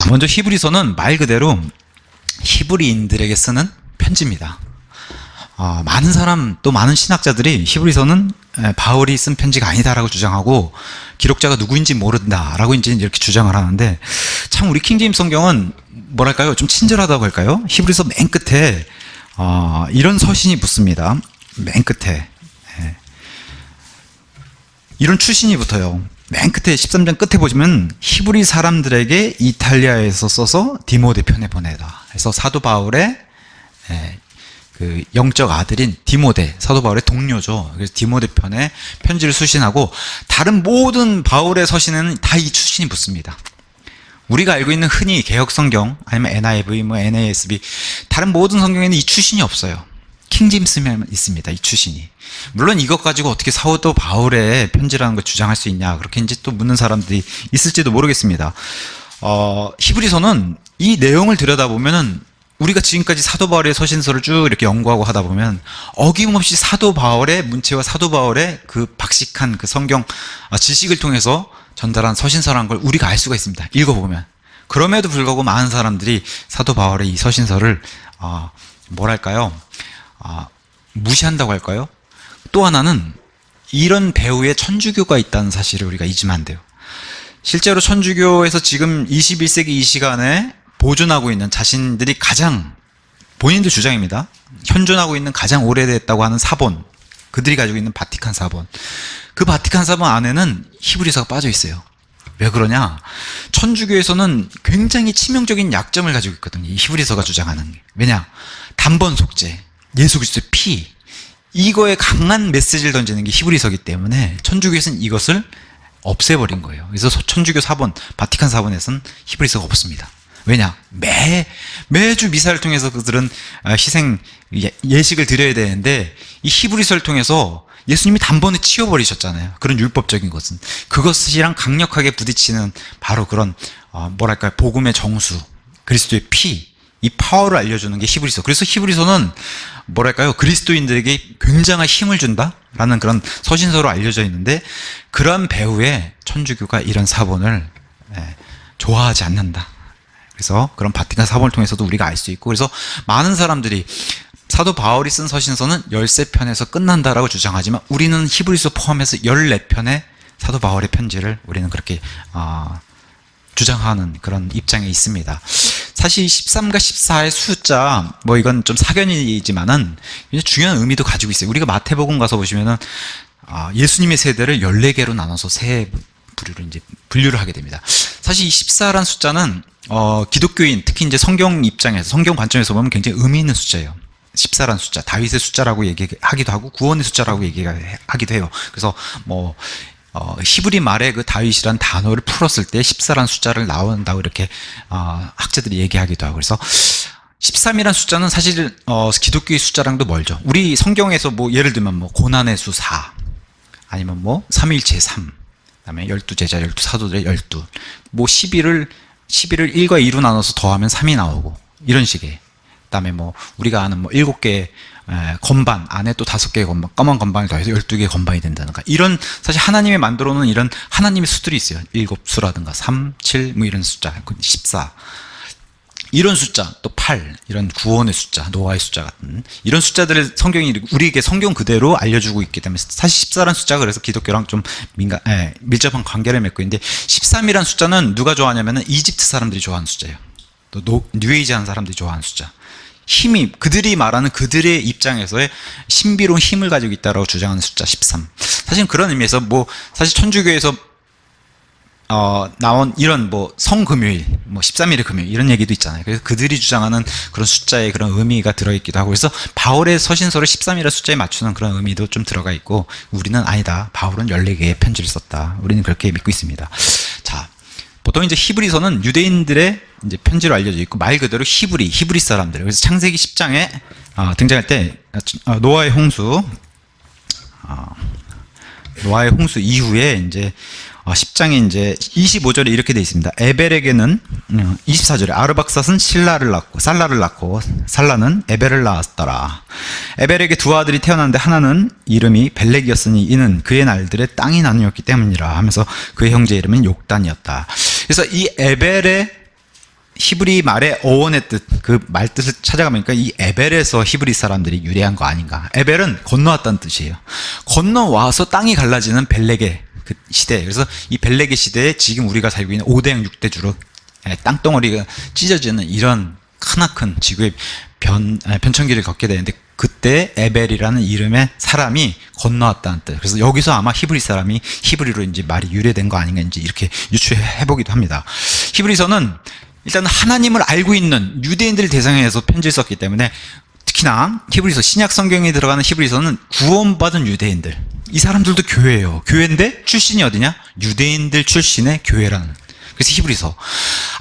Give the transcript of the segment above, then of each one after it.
먼저 히브리서는 말 그대로 히브리인들에게 쓰는 편지입니다. 많은 사람 또 많은 신학자들이 히브리서는 바울이 쓴 편지가 아니다라고 주장하고 기록자가 누구인지 모른다라고 이제 이렇게 주장을 하는데, 참 우리 킹제임스 성경은 뭐랄까요, 좀 친절하다고 할까요? 히브리서 맨 끝에 이런 서신이 붙습니다. 맨 끝에 이런 추신이 붙어요. 맨 끝에 13장 끝에 보시면 히브리 사람들에게 이탈리아에서 써서 디모데 편에 보내다. 그래서 사도 바울의 그 영적 아들인 디모데, 사도 바울의 동료죠. 그래서 디모데 편에 편지를 수신하고, 다른 모든 바울의 서신에는 다 이 추신이 붙습니다. 우리가 알고 있는 흔히 개혁 성경 아니면 NIV, NASB, 다른 모든 성경에는 이 추신이 없어요. 킹제임스만 있습니다, 이 추신이. 물론 이것 가지고 어떻게 사도 바울의 편지라는 걸 주장할 수 있냐, 그렇게 이제 또 묻는 사람들이 있을지도 모르겠습니다. 히브리서는 이 내용을 들여다보면은, 우리가 지금까지 사도 바울의 서신서를 쭉 이렇게 연구하고 하다 보면 어김없이 사도 바울의 문체와 사도 바울의 그 박식한 그 성경 지식을 통해서 전달한 서신서라는 걸 우리가 알 수가 있습니다, 읽어보면. 그럼에도 불구하고 많은 사람들이 사도 바울의 이 서신서를 뭐랄까요, 무시한다고 할까요? 또 하나는 이런 배후에 천주교가 있다는 사실을 우리가 잊으면 안 돼요. 실제로 천주교에서 지금 21세기 이 시간에 보존하고 있는, 자신들이 가장, 본인들 주장입니다, 현존하고 있는 가장 오래됐다고 하는 사본, 그들이 가지고 있는 바티칸 사본, 그 바티칸 사본 안에는 히브리서가 빠져 있어요. 왜 그러냐? 천주교에서는 굉장히 치명적인 약점을 가지고 있거든요, 이 히브리서가 주장하는 게. 왜냐? 단번 속죄, 예수 그리스도의 피, 이거에 강한 메시지를 던지는 게 히브리서이기 때문에 천주교에서는 이것을 없애버린 거예요. 그래서 천주교 사본, 바티칸 사본에서는 히브리서가 없습니다. 왜냐? 매주 미사를 통해서 그들은 희생 예식을 드려야 되는데, 이 히브리서를 통해서 예수님이 단번에 치워버리셨잖아요. 그런 율법적인 것은. 그것이랑 강력하게 부딪히는 바로 그런 뭐랄까요, 복음의 정수, 그리스도의 피, 이 파워를 알려주는 게 히브리서. 그래서 히브리서는 뭐랄까요, 그리스도인들에게 굉장한 힘을 준다라는 그런 서신서로 알려져 있는데, 그런 배후에 천주교가 이런 사본을 좋아하지 않는다. 그래서 그런 바티칸 사본을 통해서도 우리가 알 수 있고, 그래서 많은 사람들이 사도 바울이 쓴 서신서는 13편에서 끝난다라고 주장하지만, 우리는 히브리서 포함해서 14편의 사도 바울의 편지를 우리는 그렇게 주장하는 그런 입장에 있습니다. 사실 13과 14의 숫자, 이건 좀 사견이지만은 중요한 의미도 가지고 있어요. 우리가 마태복음 가서 보시면은 예수님의 세대를 14개로 나눠서 세 부류로 이제 분류를 하게 됩니다. 사실 이 14라는 숫자는 기독교인, 특히 이제 성경 입장에서, 성경 관점에서 보면 굉장히 의미 있는 숫자예요. 14라는 숫자, 다윗의 숫자라고 얘기하기도 하고 구원의 숫자라고 얘기하기도 해요. 그래서 히브리 말에 그 다윗이란 단어를 풀었을 때 14라는 숫자를 나온다고 이렇게 학자들이 얘기하기도 하고, 그래서 13이라는 숫자는 사실 기독교의 숫자랑도 멀죠. 우리 성경에서 예를 들면 고난의 수 4, 아니면 삼위일체 3, 그다음에 12제자, 12사도들의 12, 11을 1과 2로 나눠서 더하면 3이 나오고, 이런 식의. 그다음에 우리가 아는 7개의 건반 안에 또 5개의 건반, 검은 건반을 더해서 12개의 건반이 된다든가, 이런 사실 하나님이 만들어 놓은 이런 하나님의 수들이 있어요. 7수라든가 3, 7 이런 숫자, 14 이런 숫자, 또 8 이런 구원의 숫자, 노아의 숫자 같은 이런 숫자들을 성경이 우리에게 성경 그대로 알려주고 있기 때문에, 사실 14라는 숫자가 그래서 기독교랑 좀 밀접한 관계를 맺고 있는데, 13이라는 숫자는 누가 좋아하냐면은 이집트 사람들이 좋아하는 숫자예요. 또 뉴에이지 하는 사람들이 좋아하는 숫자. 힘이, 그들이 말하는 그들의 입장에서의 신비로운 힘을 가지고 있다라고 주장하는 숫자 13. 사실 그런 의미에서 사실 천주교에서 나온 이런 성금요일, 13일의 금요일 이런 얘기도 있잖아요. 그래서 그들이 주장하는 그런 숫자의 그런 의미가 들어있기도 하고, 그래서 바울의 서신서를 13이라는 숫자에 맞추는 그런 의미도 좀 들어가 있고, 우리는 아니다, 바울은 14개의 편지를 썼다, 우리는 그렇게 믿고 있습니다. 자, 보통 이제 히브리서는 유대인들의 이제 편지로 알려져 있고, 말 그대로 히브리 사람들. 그래서 창세기 10장에 등장할 때 노아의 홍수 이후에 이제 10장에 이제 25절에 이렇게 되어 있습니다. 에벨에게는 24절에 아르박삿은 살라를 낳고 살라는 에벨을 낳았더라. 에벨에게 두 아들이 태어났는데 하나는 이름이 벨렉이었으니 이는 그의 날들의 땅이 나누었기 때문이라 하면서 그의 형제 이름은 욕단이었다. 그래서 이 에벨의 히브리 말의 어원의 뜻, 그 말 뜻을 찾아가보니까 이 에벨에서 히브리 사람들이 유래한 거 아닌가. 에벨은 건너왔다는 뜻이에요. 건너와서 땅이 갈라지는 벨렉의 그 시대. 그래서 이 벨렉의 시대에 지금 우리가 살고 있는 5대양 6대주로 땅덩어리가 찢어지는 이런 크나큰 지구의 변천기를 걷게 되는데, 그때 에벨이라는 이름의 사람이 건너왔다는 뜻. 그래서 여기서 아마 히브리 사람이 히브리로 이제 말이 유래된 거 아닌가 이제 이렇게 유추해 보기도 합니다. 히브리서는 일단 하나님을 알고 있는 유대인들 대상에서 편지를 썼기 때문에, 특히나 히브리서, 신약 성경에 들어가는 히브리서는 구원받은 유대인들, 이 사람들도 교회예요. 교회인데 출신이 어디냐? 유대인들 출신의 교회라는. 그래서 히브리서,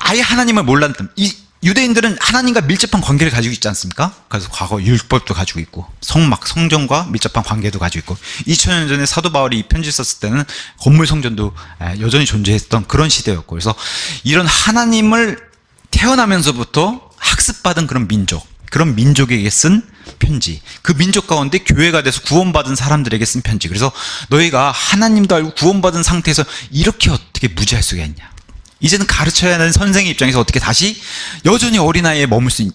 아예 하나님을 몰랐던, 이 유대인들은 하나님과 밀접한 관계를 가지고 있지 않습니까? 그래서 과거 율법도 가지고 있고 성전과 밀접한 관계도 가지고 있고, 2000년 전에 사도 바울이 이 편지를 썼을 때는 건물 성전도 여전히 존재했던 그런 시대였고, 그래서 이런 하나님을 태어나면서부터 학습받은 그런 민족에게 쓴 편지, 그 민족 가운데 교회가 돼서 구원받은 사람들에게 쓴 편지. 그래서 너희가 하나님도 알고 구원받은 상태에서 이렇게 어떻게 무지할 수가 있냐, 이제는 가르쳐야 하는 선생의 입장에서 어떻게 다시 여전히 어린아이에 머물 수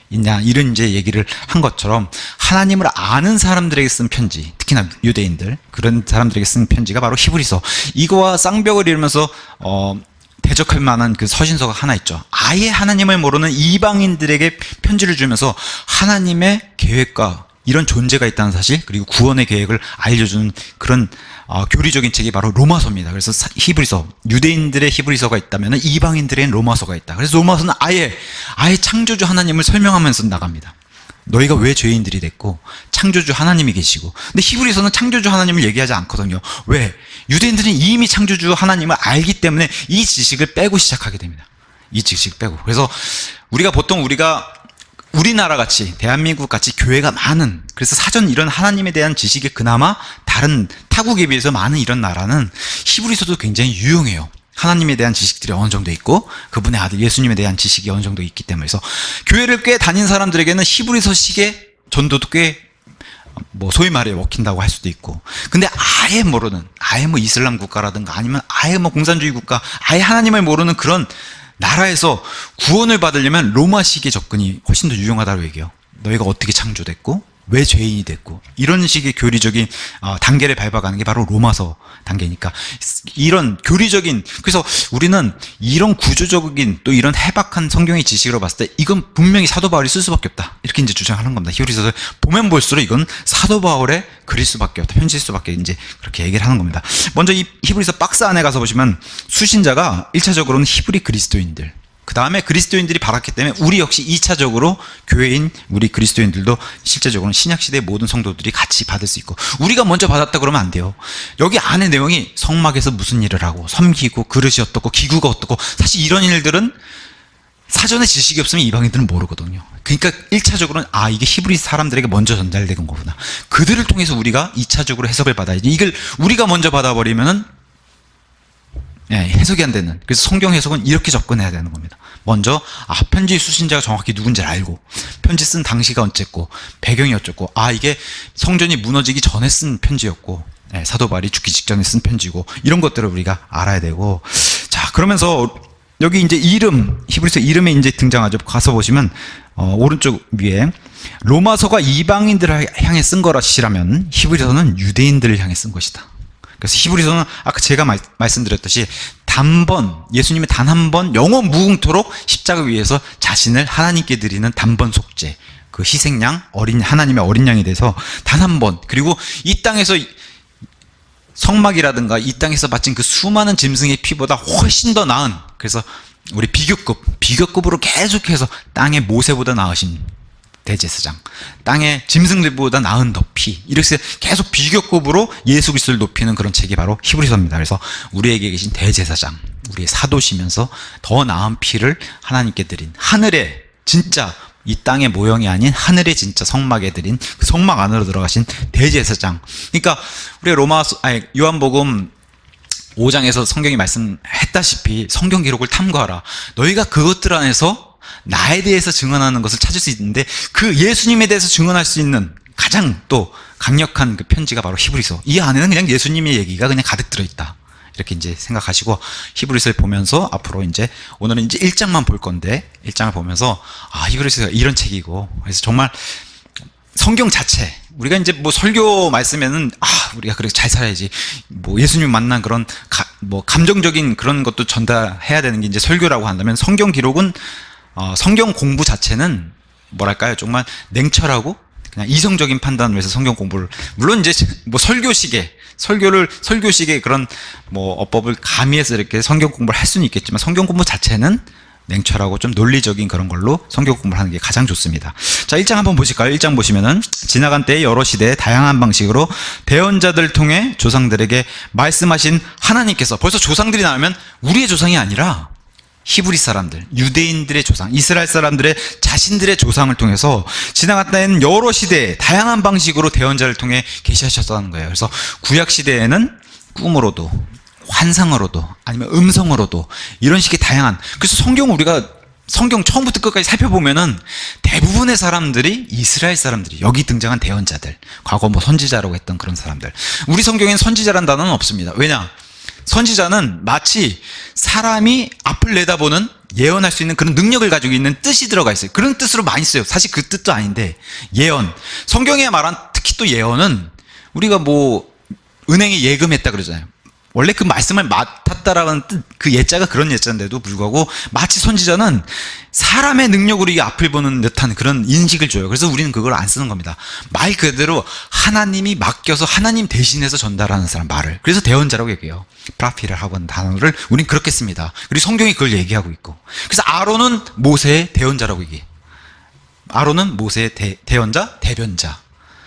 있냐, 이런 이제 얘기를 한 것처럼, 하나님을 아는 사람들에게 쓴 편지, 특히나 유대인들, 그런 사람들에게 쓴 편지가 바로 히브리서. 이거와 쌍벽을 이루면서 대적할 만한 그 서신서가 하나 있죠. 아예 하나님을 모르는 이방인들에게 편지를 주면서 하나님의 계획과 이런 존재가 있다는 사실, 그리고 구원의 계획을 알려주는 그런 교리적인 책이 바로 로마서입니다. 그래서 히브리서, 유대인들의 히브리서가 있다면 이방인들의 로마서가 있다. 그래서 로마서는 아예 창조주 하나님을 설명하면서 나갑니다. 너희가 왜 죄인들이 됐고 창조주 하나님이 계시고. 근데 히브리서는 창조주 하나님을 얘기하지 않거든요. 왜? 유대인들은 이미 창조주 하나님을 알기 때문에 이 지식을 빼고 시작하게 됩니다. 이 지식을 빼고. 그래서 보통 우리나라 같이, 대한민국 같이 교회가 많은, 그래서 사전 이런 하나님에 대한 지식이 그나마 다른 타국에 비해서 많은 이런 나라는 히브리서도 굉장히 유용해요. 하나님에 대한 지식들이 어느 정도 있고 그분의 아들 예수님에 대한 지식이 어느 정도 있기 때문에. 그래서 교회를 꽤 다닌 사람들에게는 히브리서식의 전도도 꽤 소위 말해 먹힌다고 할 수도 있고, 근데 아예 모르는, 아예 이슬람 국가라든가 아니면 아예 공산주의 국가, 아예 하나님을 모르는 그런 나라에서 구원을 받으려면 로마식의 접근이 훨씬 더 유용하다고 얘기해요. 너희가 어떻게 창조됐고 왜 죄인이 됐고, 이런 식의 교리적인 단계를 밟아가는 게 바로 로마서 단계니까, 이런 교리적인, 그래서 우리는 이런 구조적인 또 이런 해박한 성경의 지식으로 봤을 때 이건 분명히 사도 바울이 쓸 수밖에 없다, 이렇게 이제 주장하는 겁니다. 히브리서를 보면 볼수록 이건 사도 바울의 글일 수밖에 없다, 편지일 수밖에, 이제 그렇게 얘기를 하는 겁니다. 먼저 이 히브리서 박스 안에 가서 보시면 수신자가 1차적으로는 히브리 그리스도인들, 그 다음에 그리스도인들이 받았기 때문에 우리 역시 2차적으로 교회인 우리 그리스도인들도 실제적으로는 신약시대의 모든 성도들이 같이 받을 수 있고, 우리가 먼저 받았다 그러면 안 돼요. 여기 안에 내용이 성막에서 무슨 일을 하고 섬기고 그릇이 어떻고 기구가 어떻고, 사실 이런 일들은 사전에 지식이 없으면 이방인들은 모르거든요. 그러니까 1차적으로는 이게 히브리 사람들에게 먼저 전달된 거구나, 그들을 통해서 우리가 2차적으로 해석을 받아야지. 이걸 우리가 먼저 받아버리면은 해석이 안 되는. 그래서 성경 해석은 이렇게 접근해야 되는 겁니다. 먼저 편지 수신자가 정확히 누군지를 알고, 편지 쓴 당시가 언제고, 배경이 어쩌고, 이게 성전이 무너지기 전에 쓴 편지였고, 사도 바울이 죽기 직전에 쓴 편지고, 이런 것들을 우리가 알아야 되고. 자, 그러면서 여기 이제 히브리서 이름에 이제 등장하죠. 가서 보시면 오른쪽 위에 로마서가 이방인들을 향해 쓴 것이라면 히브리서는 유대인들을 향해 쓴 것이다. 그래서 히브리서는 아까 제가 말씀드렸듯이 예수님의 단 한 번 영원 무궁토록 십자가 위에서 자신을 하나님께 드리는 단번 속죄, 그 희생양, 하나님의 어린 양에 대해서 단 한 번, 그리고 이 땅에서 성막이라든가 이 땅에서 바친 그 수많은 짐승의 피보다 훨씬 더 나은, 그래서 우리 비교급으로 계속해서 땅의 모세보다 나으신 대제사장, 땅의 짐승들보다 나은 더 피, 이렇게 계속 비교급으로 예수 그리스도를 높이는 그런 책이 바로 히브리서입니다. 그래서 우리에게 계신 대제사장, 우리의 사도시면서 더 나은 피를 하나님께 드린, 하늘의 진짜 이 땅의 모형이 아닌 하늘의 진짜 성막에 드린, 그 성막 안으로 들어가신 대제사장. 그러니까 우리 요한복음 5장에서 성경이 말씀했다시피 성경 기록을 탐구하라. 너희가 그것들 안에서 나에 대해서 증언하는 것을 찾을 수 있는데, 그 예수님에 대해서 증언할 수 있는 가장 또 강력한 그 편지가 바로 히브리서. 이 안에는 그냥 예수님의 얘기가 그냥 가득 들어있다. 이렇게 이제 생각하시고 히브리서를 보면서 앞으로 이제 오늘은 이제 1장만 볼 건데 1장을 보면서 히브리서가 이런 책이고, 그래서 정말 성경 자체, 우리가 이제 뭐 설교 말씀에는 우리가 그렇게 잘 살아야지, 뭐 예수님 만난 그런 뭐 감정적인 그런 것도 전달해야 되는 게 이제 설교라고 한다면, 성경 기록은 성경 공부 자체는 뭐랄까요, 정말 냉철하고 그냥 이성적인 판단을 위해서 성경 공부를, 물론 이제 뭐 설교식의 그런 뭐 어법을 가미해서 이렇게 성경 공부를 할 수는 있겠지만, 성경 공부 자체는 냉철하고 좀 논리적인 그런 걸로 성경 공부를 하는 게 가장 좋습니다. 자, 1장 한번 보실까요? 1장 보시면은, 지나간 때에 여러 시대에 다양한 방식으로 대언자들을 통해 조상들에게 말씀하신 하나님께서, 벌써 조상들이 나오면 우리의 조상이 아니라 히브리 사람들, 유대인들의 조상, 이스라엘 사람들의 자신들의 조상을 통해서 지나간 때에는 여러 시대에 다양한 방식으로 대언자를 통해 계시하셨다는 거예요. 그래서 구약 시대에는 꿈으로도, 환상으로도, 아니면 음성으로도, 이런 식의 다양한, 그래서 우리가 성경 처음부터 끝까지 살펴보면은 대부분의 사람들이 이스라엘 사람들이, 여기 등장한 대언자들, 과거 뭐 선지자라고 했던 그런 사람들. 우리 성경에는 선지자라는 단어는 없습니다. 왜냐? 선지자는 마치 사람이 앞을 내다보는, 예언할 수 있는 그런 능력을 가지고 있는 뜻이 들어가 있어요. 그런 뜻으로 많이 써요. 사실 그 뜻도 아닌데, 예언. 성경에 말한 특히 또 예언은, 우리가 뭐 은행에 예금했다 그러잖아요. 원래 그 말씀을 맡았다라는 뜻, 그 예자가 그런 예자인데도 불구하고 마치 선지자는 사람의 능력으로 이 앞을 보는 듯한 그런 인식을 줘요. 그래서 우리는 그걸 안 쓰는 겁니다. 말 그대로 하나님이 맡겨서 하나님 대신해서 전달하는 사람, 말을. 그래서 대언자라고 얘기해요. 프라피를 하고 하는 단어를 우린 그렇게 씁니다. 그리고 성경이 그걸 얘기하고 있고. 그래서 아론은 모세의 대언자라고 얘기해. 아론은 모세의 대언자, 대변자.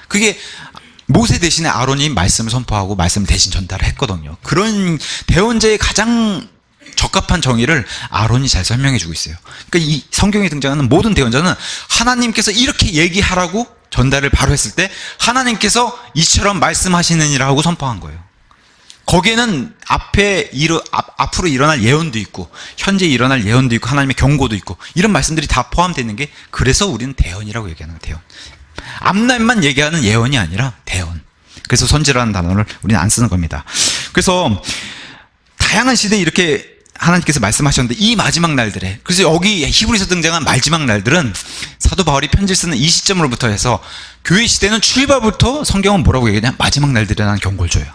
그게 모세 대신에 아론이 말씀을 선포하고 말씀을 대신 전달을 했거든요. 그런 대언자의 가장 적합한 정의를 아론이 잘 설명해 주고 있어요. 그러니까 이 성경에 등장하는 모든 대언자는 하나님께서 이렇게 얘기하라고 전달을 바로 했을 때 하나님께서 이처럼 말씀하시느니라 하고 선포한 거예요. 거기에는 앞으로 일어날 예언도 있고, 현재 일어날 예언도 있고, 하나님의 경고도 있고, 이런 말씀들이 다 포함되어 있는 게, 그래서 우리는 대언이라고 얘기하는 거예요. 대언. 앞날만 얘기하는 예언이 아니라 대언. 그래서 선지라는 단어를 우리는 안 쓰는 겁니다. 그래서 다양한 시대에 이렇게 하나님께서 말씀하셨는데, 이 마지막 날들에, 그래서 여기 히브리서 등장한 마지막 날들은 사도 바울이 편지를 쓰는 이 시점으로부터 해서 교회 시대는 출발부터 성경은 뭐라고 얘기하냐, 마지막 날들이라는 경고를 줘요.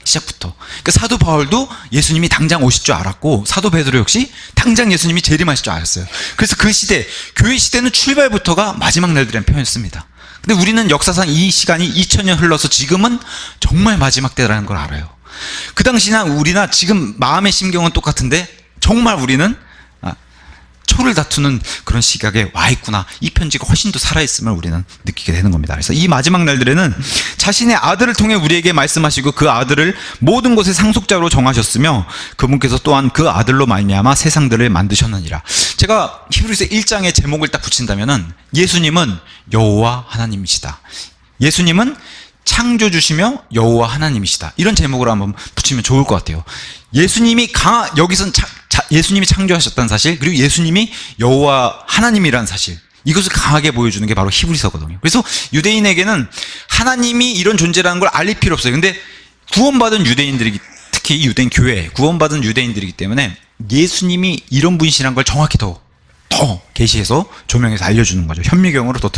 시작부터. 그러니까 사도 바울도 예수님이 당장 오실 줄 알았고, 사도 베드로 역시 당장 예수님이 재림하실 줄 알았어요. 그래서 그 시대, 교회 시대는 출발부터가 마지막 날들이라는 표현을 씁니다. 근데 우리는 역사상 이 시간이 2000년 흘러서 지금은 정말 마지막 때라는 걸 알아요. 그 당시나 우리나 지금 마음의 심경은 똑같은데, 정말 우리는 초를 다투는 그런 시각에 와 있구나, 이 편지가 훨씬 더 살아있음을 우리는 느끼게 되는 겁니다. 그래서 이 마지막 날들에는 자신의 아들을 통해 우리에게 말씀하시고, 그 아들을 모든 것의 상속자로 정하셨으며, 그분께서 또한 그 아들로 말미암아 세상들을 만드셨느니라. 제가 히브리서 1장의 제목을 딱 붙인다면은, 예수님은 여호와 하나님이시다, 예수님은 창조주시며 여호와 하나님이시다, 이런 제목으로 한번 붙이면 좋을 것 같아요. 예수님이 여기선 예수님이 창조하셨다는 사실, 그리고 예수님이 여호와 하나님이라는 사실, 이것을 강하게 보여주는 게 바로 히브리서거든요. 그래서 유대인에게는 하나님이 이런 존재라는 걸 알릴 필요 없어요. 근데 구원받은 유대인들이, 특히 유대인 교회 구원받은 유대인들이기 때문에 예수님이 이런 분이시라는 걸 정확히 더 계시해서 조명해서 알려주는 거죠. 현미경으로 더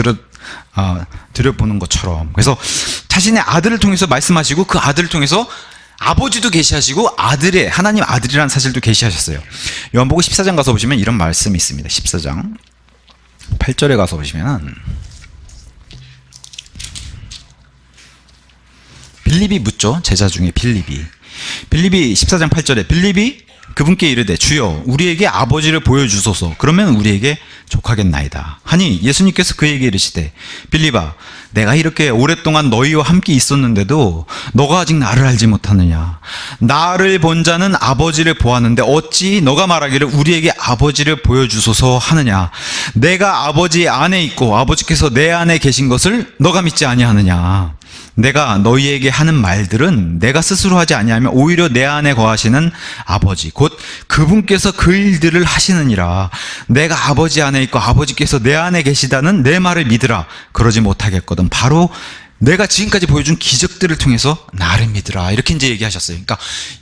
들여보는 것처럼. 그래서 자신의 아들을 통해서 말씀하시고, 그 아들을 통해서 아버지도 계시하시고, 하나님 아들이라는 사실도 계시하셨어요. 요한복음 14장 가서 보시면 이런 말씀이 있습니다. 14장 8절에 가서 보시면, 빌립이 묻죠. 제자 중에 빌립이 14장 8절에 빌립이 그분께 이르되, 주여 우리에게 아버지를 보여주소서, 그러면 우리에게 족하겠나이다 하니, 예수님께서 그에게 이르시되, 빌립아, 내가 이렇게 오랫동안 너희와 함께 있었는데도 너가 아직 나를 알지 못하느냐? 나를 본 자는 아버지를 보았는데 어찌 너가 말하기를 우리에게 아버지를 보여주소서 하느냐? 내가 아버지 안에 있고 아버지께서 내 안에 계신 것을 너가 믿지 아니하느냐? 내가 너희에게 하는 말들은 내가 스스로 하지 아니하며 오히려 내 안에 거하시는 아버지, 곧 그분께서 그 일들을 하시느니라. 내가 아버지 안에 있고 아버지께서 내 안에 계시다는 내 말을 믿으라. 그러지 못하겠거든. 바로 내가 지금까지 보여준 기적들을 통해서 나를 믿으라. 이렇게 이제 얘기하셨어요. 그러니까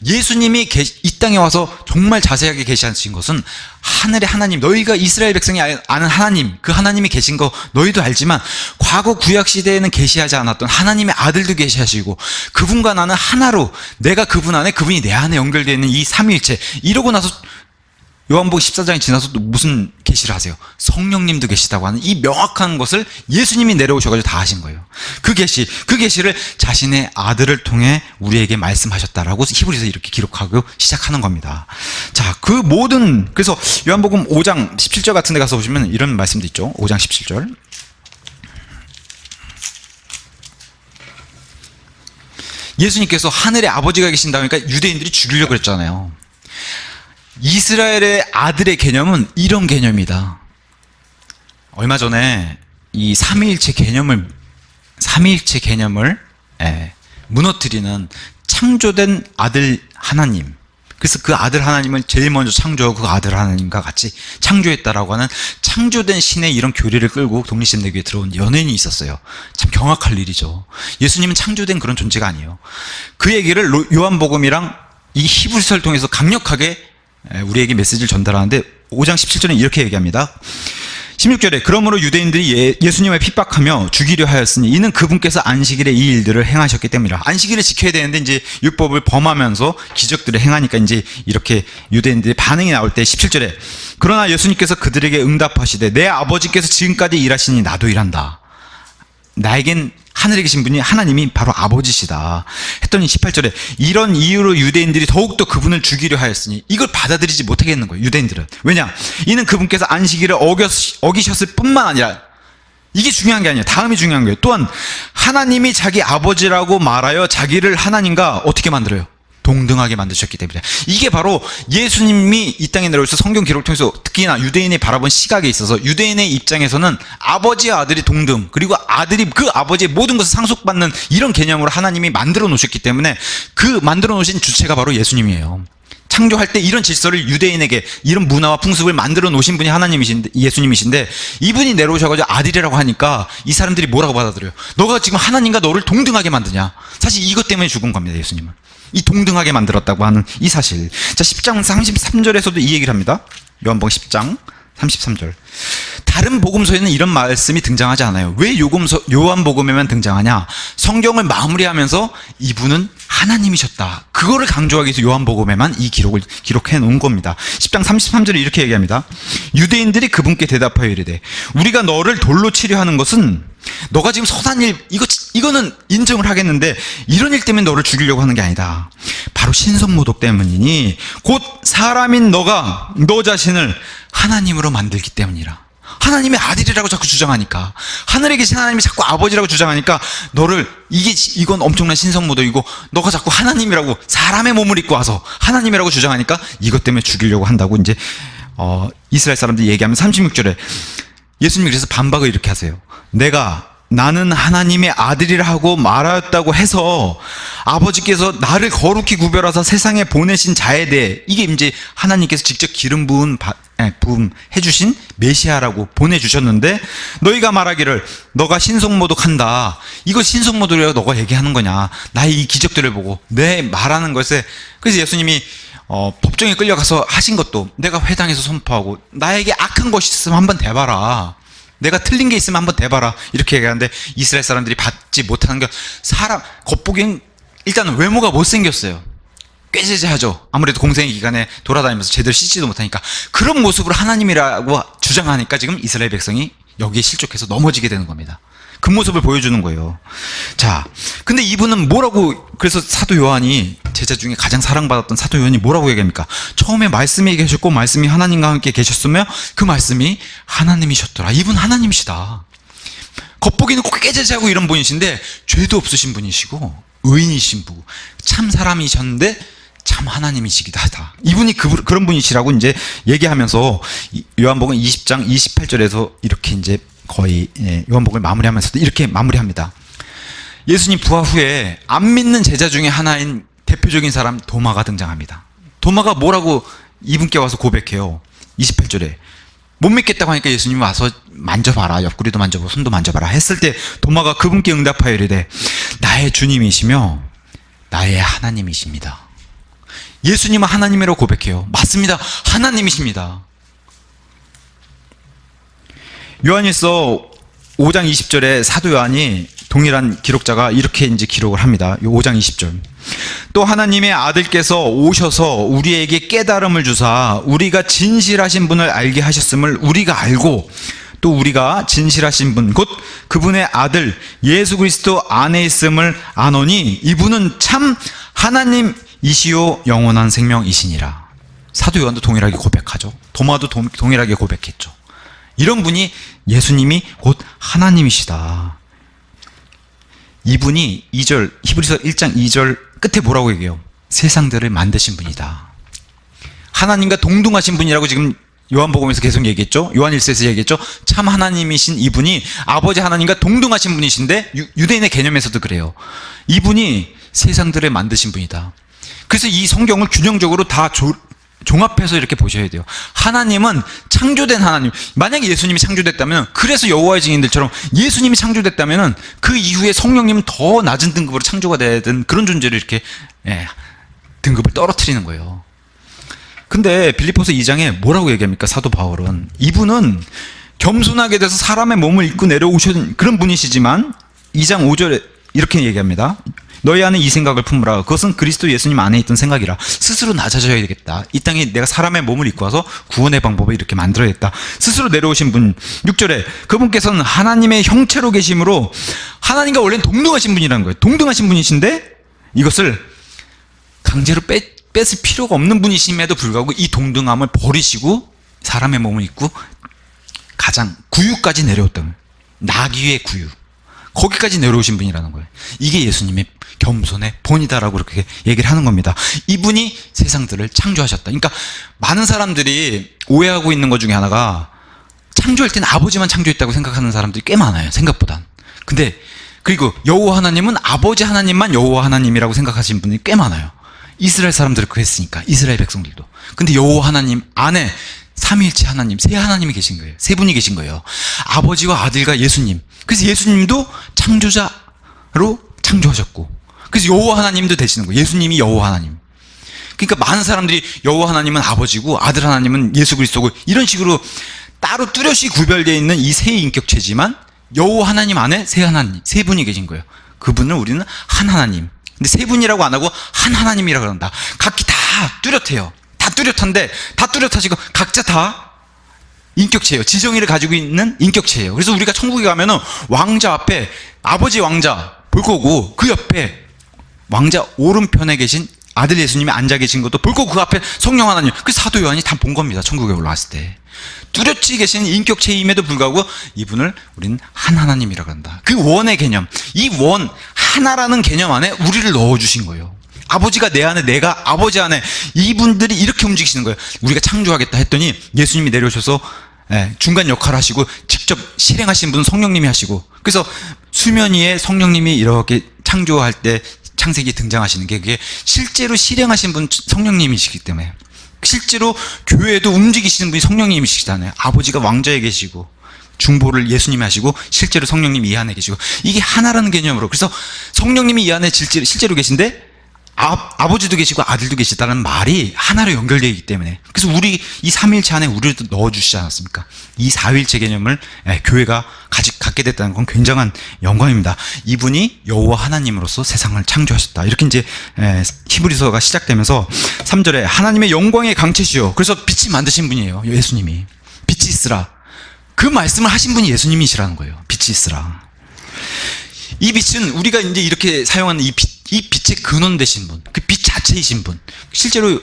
예수님이 이 땅에 와서 정말 자세하게 계시하신 것은 하늘의 하나님, 너희가 이스라엘 백성이 아는 하나님, 그 하나님이 계신 거 너희도 알지만 과거 구약 시대에는 계시하지 않았던 하나님의 아들도 계시하시고 그분과 나는 하나로 내가 그분 안에 그분이 내 안에 연결되어 있는 이 삼위일체, 이러고 나서 요한복음 14장이 지나서 또 무슨 계시를 하세요? 성령님도 계시다고 하는 이 명확한 것을 예수님이 내려오셔가지고 다 하신 거예요. 그 계시를 자신의 아들을 통해 우리에게 말씀하셨다라고 히브리서 이렇게 기록하고 시작하는 겁니다. 자, 그 모든, 그래서 요한복음 5장 17절 같은 데 가서 보시면 이런 말씀도 있죠. 5장 17절. 예수님께서 하늘에 아버지가 계신다 하니까 유대인들이 죽이려고 그랬잖아요. 이스라엘의 아들의 개념은 이런 개념이다. 얼마 전에 이 삼위일체 개념을 무너뜨리는 창조된 아들 하나님, 그래서 그 아들 하나님을 제일 먼저 창조하고 그 아들 하나님과 같이 창조했다라고 하는 창조된 신의 이런 교리를 끌고 독립신대교에 들어온 연예인이 있었어요. 참 경악할 일이죠. 예수님은 창조된 그런 존재가 아니에요. 그 얘기를 요한복음이랑 이 히브리서를 통해서 강력하게 우리에게 메시지를 전달하는데 5장 17절에 이렇게 얘기합니다. 16절에 그러므로 유대인들이 예수님을 핍박하며 죽이려 하였으니 이는 그분께서 안식일에 이 일들을 행하셨기 때문이라. 안식일을 지켜야 되는데 이제 율법을 범하면서 기적들을 행하니까 이제 이렇게 유대인들의 반응이 나올 때 17절에 그러나 예수님께서 그들에게 응답하시되 내 아버지께서 지금까지 일하시니 나도 일한다. 나에겐 하늘에 계신 분이 하나님이 바로 아버지시다 했더니 18절에 이런 이유로 유대인들이 더욱더 그분을 죽이려 하였으니 이걸 받아들이지 못하겠는 거예요. 유대인들은. 왜냐? 이는 그분께서 안식일을 어기셨을 뿐만 아니라, 이게 중요한 게 아니에요. 다음이 중요한 거예요. 또한 하나님이 자기 아버지라고 말하여 자기를 하나님과 어떻게 만들어요? 동등하게 만드셨기 때문에. 이게 바로 예수님이 이 땅에 내려오셔서 성경 기록을 통해서 특히나 유대인이 바라본 시각에 있어서 유대인의 입장에서는 아버지와 아들이 동등, 그리고 아들이 그 아버지의 모든 것을 상속받는 이런 개념으로 하나님이 만들어 놓으셨기 때문에 그 만들어 놓으신 주체가 바로 예수님이에요. 창조할 때 이런 질서를 유대인에게, 이런 문화와 풍습을 만들어 놓으신 분이 하나님이신데, 예수님이신데, 이분이 내려오셔가지고 아들이라고 하니까 이 사람들이 뭐라고 받아들여요? 너가 지금 하나님과 너를 동등하게 만드냐? 사실 이것 때문에 죽은 겁니다. 예수님은 이 동등하게 만들었다고 하는 이 사실. 자, 10장 33절에서도 이 얘기를 합니다. 요한복음 10장 33절. 다른 복음서에는 이런 말씀이 등장하지 않아요. 왜 요한복음에만 등장하냐? 성경을 마무리하면서 이분은 하나님이셨다, 그거를 강조하기 위해서 요한복음에만 이 기록을 기록해 놓은 겁니다. 10장 33절에 이렇게 얘기합니다. 유대인들이 그분께 대답하여 이르되 우리가 너를 돌로 치려 하는 것은 너가 지금 선한 일, 이거는 인정을 하겠는데 이런 일 때문에 너를 죽이려고 하는 게 아니다. 바로 신성모독 때문이니 곧 사람인 너가 너 자신을 하나님으로 만들기 때문이라. 하나님의 아들이라고 자꾸 주장하니까, 하늘에 계신 하나님이 자꾸 아버지라고 주장하니까 너를, 이건 엄청난 신성모독이고 너가 자꾸 하나님이라고, 사람의 몸을 입고 와서 하나님이라고 주장하니까 이것 때문에 죽이려고 한다고 이제 이스라엘 사람들이 얘기하면 36절에 예수님이 그래서 반박을 이렇게 하세요. 나는 하나님의 아들이라 하고 말하였다고 해서 아버지께서 나를 거룩히 구별하사 세상에 보내신 자에 대해, 이게 이제 하나님께서 직접 기름 부음 해주신 메시아라고 보내주셨는데 너희가 말하기를 너가 신성모독한다, 이거 신성모독이라고 너가 얘기하는 거냐? 나의 이 기적들을 보고 내 말하는 것에. 그래서 예수님이 법정에 끌려가서 하신 것도 내가 회당에서 선포하고 나에게 악한 것이 있으면 한번 대봐라, 내가 틀린 게 있으면 한번 대봐라, 이렇게 얘기하는데 이스라엘 사람들이 받지 못하는 게, 겉보기엔 일단은 외모가 못생겼어요. 꾀죄죄하죠. 아무래도 공생의 기간에 돌아다니면서 제대로 씻지도 못하니까. 그런 모습으로 하나님이라고 주장하니까 지금 이스라엘 백성이 여기에 실족해서 넘어지게 되는 겁니다. 그 모습을 보여주는 거예요. 자, 근데 이분은 뭐라고, 그래서 사도 요한이, 제자 중에 가장 사랑받았던 사도 요한이 뭐라고 얘기합니까? 처음에 말씀이 계셨고 말씀이 하나님과 함께 계셨으며 그 말씀이 하나님이셨더라. 이분 하나님이시다. 겉보기는 꼭 깨제제하고 이런 분이신데 죄도 없으신 분이시고 의인이신 분, 참 사람이셨는데 참 하나님이시기도 하다. 이분이 그런 분이시라고 이제 얘기하면서 요한복음 20장 28절에서 이렇게 이제 거의 요한복음을 마무리하면서도 이렇게 마무리합니다. 예수님 부활 후에 안 믿는 제자 중에 하나인 대표적인 사람 도마가 등장합니다. 도마가 뭐라고 이분께 와서 고백해요? 28절에 못 믿겠다고 하니까 예수님이 와서 만져봐라, 옆구리도 만져보고 손도 만져봐라 했을 때 도마가 그분께 응답하여 이르되 나의 주님이시며 나의 하나님이십니다. 예수님은 하나님이라고 고백해요. 맞습니다. 하나님이십니다. 요한일서 5장 20절에 사도 요한이 동일한 기록자가 이렇게 이제 기록을 합니다. 5장 20절. 또 하나님의 아들께서 오셔서 우리에게 깨달음을 주사 우리가 진실하신 분을 알게 하셨음을 우리가 알고 또 우리가 진실하신 분 곧 그분의 아들 예수 그리스도 안에 있음을 아노니 이분은 참 하나님이시요 영원한 생명이시니라. 사도 요한도 동일하게 고백하죠. 도마도 동일하게 고백했죠. 이런 분이 예수님이 곧 하나님이시다. 이분이 2절 히브리서 1장 2절 끝에 뭐라고 얘기해요? 세상들을 만드신 분이다. 하나님과 동등하신 분이라고 지금 요한복음에서 계속 얘기했죠. 요한일서에서 얘기했죠. 참 하나님이신 이분이 아버지 하나님과 동등하신 분이신데 유대인의 개념에서도 그래요. 이분이 세상들을 만드신 분이다. 그래서 이 성경을 균형적으로 다 종합해서 이렇게 보셔야 돼요. 하나님은 창조된 하나님. 만약에 예수님이 창조됐다면, 그래서 여호와의 증인들처럼 예수님이 창조됐다면 그 이후에 성령님은 더 낮은 등급으로 창조가 돼야 되는 그런 존재를 이렇게 등급을 떨어뜨리는 거예요. 근데 빌립보서 2장에 뭐라고 얘기합니까? 사도 바울은 이분은 겸손하게 돼서 사람의 몸을 입고 내려오신 그런 분이시지만 2장 5절에 이렇게 얘기합니다. 너희 안에 이 생각을 품으라. 그것은 그리스도 예수님 안에 있던 생각이라. 스스로 낮아져야 되겠다. 이 땅에 내가 사람의 몸을 입고 와서 구원의 방법을 이렇게 만들어야겠다. 스스로 내려오신 분. 6절에 그분께서는 하나님의 형체로 계심으로 하나님과 원래는 동등하신 분이라는 거예요. 동등하신 분이신데 이것을 강제로 뺏을 필요가 없는 분이심에도 불구하고 이 동등함을 버리시고 사람의 몸을 입고 가장 구유까지 내려왔던 거예요. 나귀의 구유. 거기까지 내려오신 분이라는 거예요. 이게 예수님의 겸손의 본이다라고 그렇게 얘기를 하는 겁니다. 이분이 세상들을 창조하셨다. 그러니까 많은 사람들이 오해하고 있는 것 중에 하나가 창조할 때는 아버지만 창조했다고 생각하는 사람들이 꽤 많아요. 생각보단. 근데 그리고 여호와 하나님은 아버지 하나님만 여호와 하나님이라고 생각하시는 분이 꽤 많아요. 이스라엘 사람들은 그랬으니까. 이스라엘 백성들도. 근데 여호와 하나님 안에 삼위일체 하나님, 세 하나님이 계신 거예요. 세 분이 계신 거예요. 아버지와 아들과 예수님. 그래서 예수님도 창조자로 창조하셨고, 그래서 여호와 하나님도 되시는 거예요. 예수님이 여호와 하나님. 그러니까 많은 사람들이 여호와 하나님은 아버지고 아들 하나님은 예수 그리스도고 이런 식으로 따로 뚜렷이 구별되어 있는 이 세 인격체지만 여호와 하나님 안에 세 하나님, 세 분이 계신 거예요. 그분을 우리는 한 하나님. 근데 세 분이라고 안 하고 한 하나님이라고 그런다. 각기 다 뚜렷해요. 다 뚜렷한데 다 뚜렷하시고 각자 다 인격체예요. 지정의를 가지고 있는 인격체예요. 그래서 우리가 천국에 가면은 왕자 앞에 아버지 왕자 볼 거고 그 옆에 왕자 오른편에 계신 아들 예수님이 앉아 계신 것도 볼 거고 그 앞에 성령 하나님. 그 사도 요한이 다 본 겁니다. 천국에 올라왔을 때. 뚜렷이 계신 인격체임에도 불구하고 이분을 우리는 한 하나님이라고 한다. 그 원의 개념, 이 원 하나라는 개념 안에 우리를 넣어주신 거예요. 아버지가 내 안에, 내가 아버지 안에, 이분들이 이렇게 움직이시는 거예요. 우리가 창조하겠다 했더니 예수님이 내려오셔서 중간 역할을 하시고 직접 실행하신 분은 성령님이 하시고, 그래서 수면 위에 성령님이 이렇게 창조할 때 창세기에 등장하시는 게 그게 실제로 실행하신 분 성령님이시기 때문에, 실제로 교회도 움직이시는 분이 성령님이시잖아요. 아버지가 왕좌에 계시고 중보를 예수님이 하시고 실제로 성령님이 이 안에 계시고, 이게 하나라는 개념으로. 그래서 성령님이 이 안에 실제로 계신데 아버지도 계시고 아들도 계시다는 말이 하나로 연결되어 있기 때문에, 그래서 우리 이 삼위일체 안에 우리를 넣어주시지 않았습니까? 이 사위일체 개념을 교회가 갖게 됐다는 건 굉장한 영광입니다. 이분이 여호와 하나님으로서 세상을 창조하셨다. 이렇게 이제 히브리서가 시작되면서 3절에 하나님의 영광의 강체시요. 그래서 빛이 만드신 분이에요. 예수님이. 빛이 있으라. 그 말씀을 하신 분이 예수님이시라는 거예요. 빛이 있으라. 이 빛은 우리가 이제 이렇게 사용하는 이 빛의 근원 되신 분, 그 빛 자체이신 분. 실제로